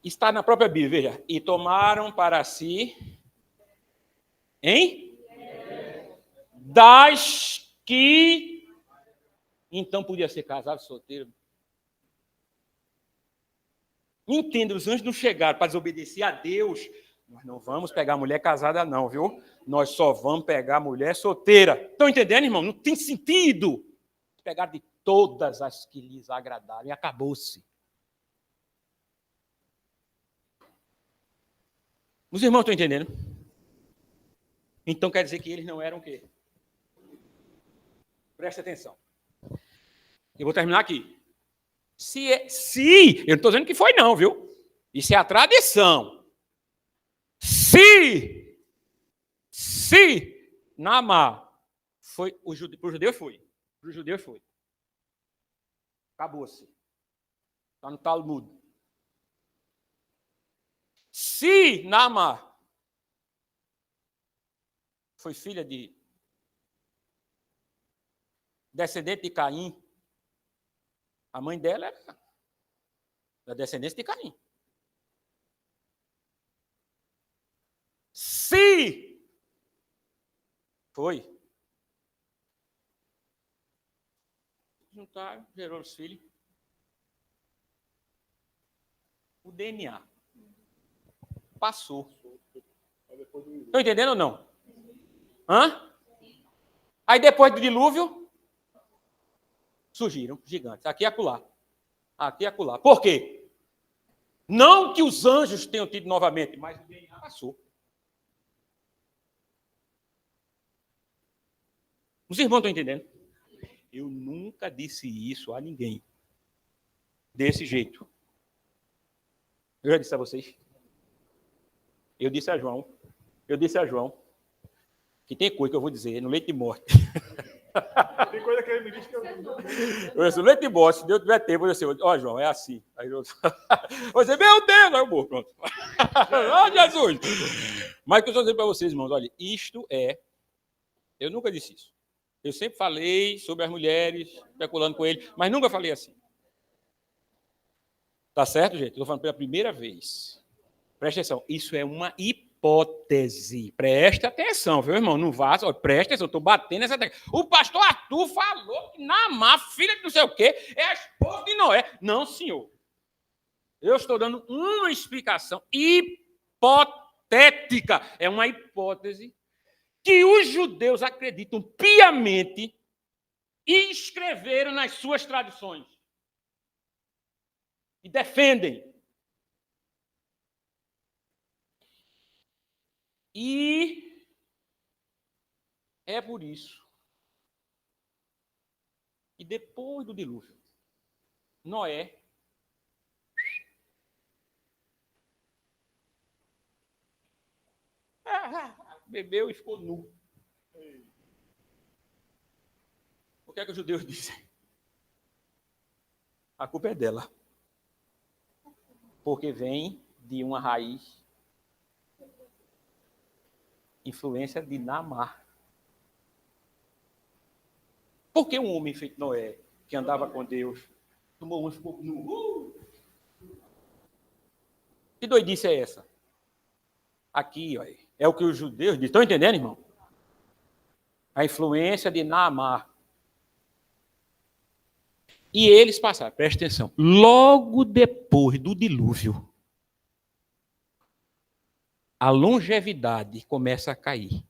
Está na própria Bíblia, veja. E tomaram para si... Hein? Das que... Então podia ser casado, solteiro. Entenda, os anjos não chegaram para desobedecer a Deus. Nós não vamos pegar mulher casada, não, viu? Nós só vamos pegar mulher solteira. Estão entendendo, irmão? Não tem sentido. Pegar de todas as que lhes agradaram e acabou-se. Os irmãos estão entendendo? Então quer dizer que eles não eram o quê? Presta atenção. Eu vou terminar aqui. Se, eu não estou dizendo que foi não, viu? Isso é a tradição. Se Naamã foi, para os judeus foi. Para os judeus foi. Acabou-se. Está no Talmud. Se Naamã foi filha de descendente de Caim, a mãe dela era da descendência de Caim. Se foi, juntaram, gerou os filhos. O DNA passou. Estão entendendo ou não? Hã? Aí depois do dilúvio, surgiram gigantes. Aqui e acolá. Aqui e acolá. Por quê? Não que os anjos tenham tido novamente, mas o DNA passou. Os irmãos estão entendendo? Eu nunca disse isso a ninguém. Desse jeito. Eu já disse a vocês. Eu disse a João, que tem coisa que eu vou dizer no leite de morte. Tem coisa que ele me diz que eu não. Eu disse, leite de morte, se Deus tiver tempo, eu disse, ó, João, é assim. Aí eu disse, meu Deus, aí eu morro, pronto. Ó, Jesus. Mas o que eu estou dizendo para vocês, irmãos, olha, isto é, eu nunca disse isso. Eu sempre falei sobre as mulheres, especulando com ele, mas nunca falei assim. Tá certo, gente? Estou falando pela primeira vez. Presta atenção, isso é uma hipótese. Presta atenção, viu, irmão? Não vá, presta atenção, eu estou batendo nessa tecla. O pastor Arthur falou que Naamã, filha de não sei o quê, é a esposa de Noé. Não, senhor. Eu estou dando uma explicação hipotética. É uma hipótese que os judeus acreditam piamente e escreveram nas suas tradições. E defendem. E é por isso que depois do dilúvio, Noé bebeu e ficou nu. O que é que os judeus dizem? A culpa é dela. Porque vem de uma raiz, influência de Naamã. Por que um homem feito Noé, que andava com Deus, Tomou um, ficou nu. Que doidice é essa? Aqui, ó, é o que os judeus dizem. Estão entendendo, irmão? A influência de Naamã. E eles passaram, presta atenção, logo depois do dilúvio, a longevidade começa a cair.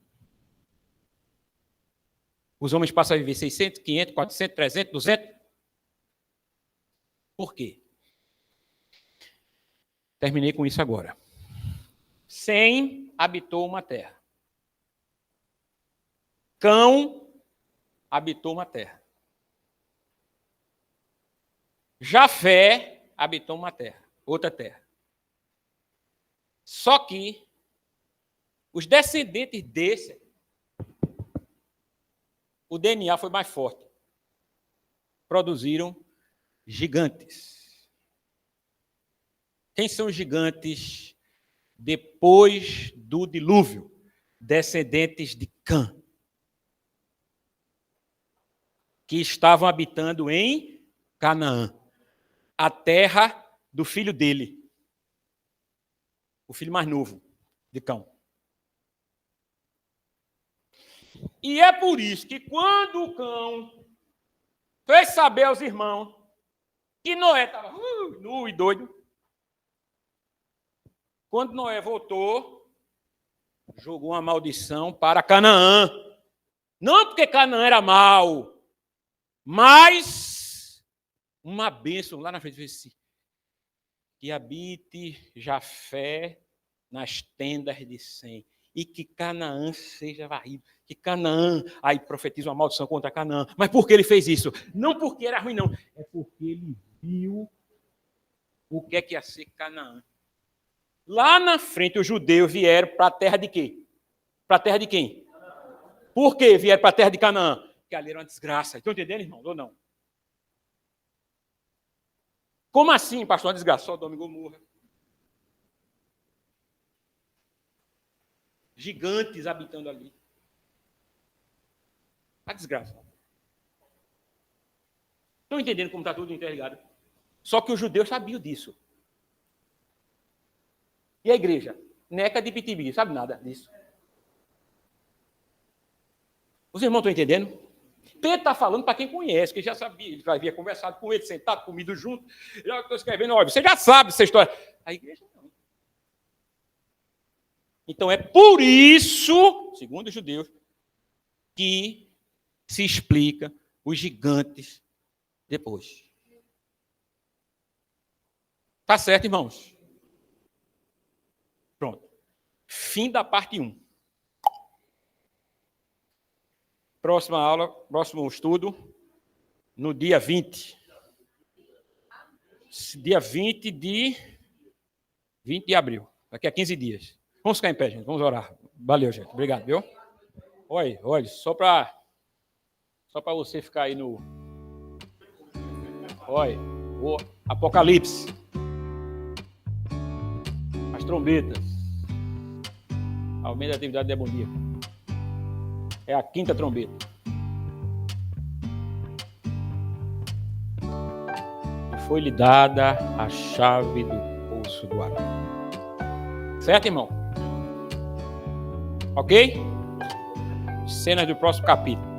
Os homens passam a viver 600, 500, 400, 300, 200. Por quê? Terminei com isso agora. Sem habitou uma terra. Cão habitou uma terra. Jafé habitou uma terra, outra terra. Só que os descendentes desse, o DNA foi mais forte. Produziram gigantes. Quem são os gigantes depois do dilúvio? Descendentes de Cã, que estavam habitando em Canaã, a terra do filho dele, o filho mais novo de Cão. E é por isso que quando o Cão fez saber aos irmãos que Noé estava nu e doido, quando Noé voltou, jogou uma maldição para Canaã. Não porque Canaã era mau, mas uma bênção lá na frente, assim, que habite Jafé nas tendas de Sem, e que Canaã seja varrido. Que Canaã, aí profetiza uma maldição contra Canaã. Mas por que ele fez isso? Não porque era ruim, não. É porque ele viu o que é que ia ser Canaã. Lá na frente, os judeus vieram para a terra de quê? Para a terra de quem? Por que vieram para a terra de Canaã? Porque ali era uma desgraça. Estão entendendo, irmão? Ou não? Como assim, pastor? Uma desgraça? Sodoma e Gomorra. Gigantes habitando ali. A desgraça. Estão entendendo como está tudo interligado? Só que os judeus sabiam disso. E a igreja? Neca de Pitibi, sabe nada disso. Os irmãos estão entendendo? Pedro está falando para quem conhece, que já sabia, ele já havia conversado com ele, sentado, comido junto. Já estou escrevendo, olha, você já sabe essa história. A igreja não. Então é por isso, segundo os judeus, que se explica os gigantes depois. Tá certo, irmãos? Pronto. Fim da parte 1. Próxima aula, próximo estudo, no dia 20. Dia 20 de abril. Daqui a 15 dias. Vamos ficar em pé, gente. Vamos orar. Valeu, gente. Obrigado, viu? Olha, só para você ficar aí no... Olha, o Apocalipse. As trombetas. Aumento da atividade demoníaca. É a 5ª trombeta. Foi-lhe dada a chave do poço do Arão. Certo, irmão? Ok? Cenas do próximo capítulo.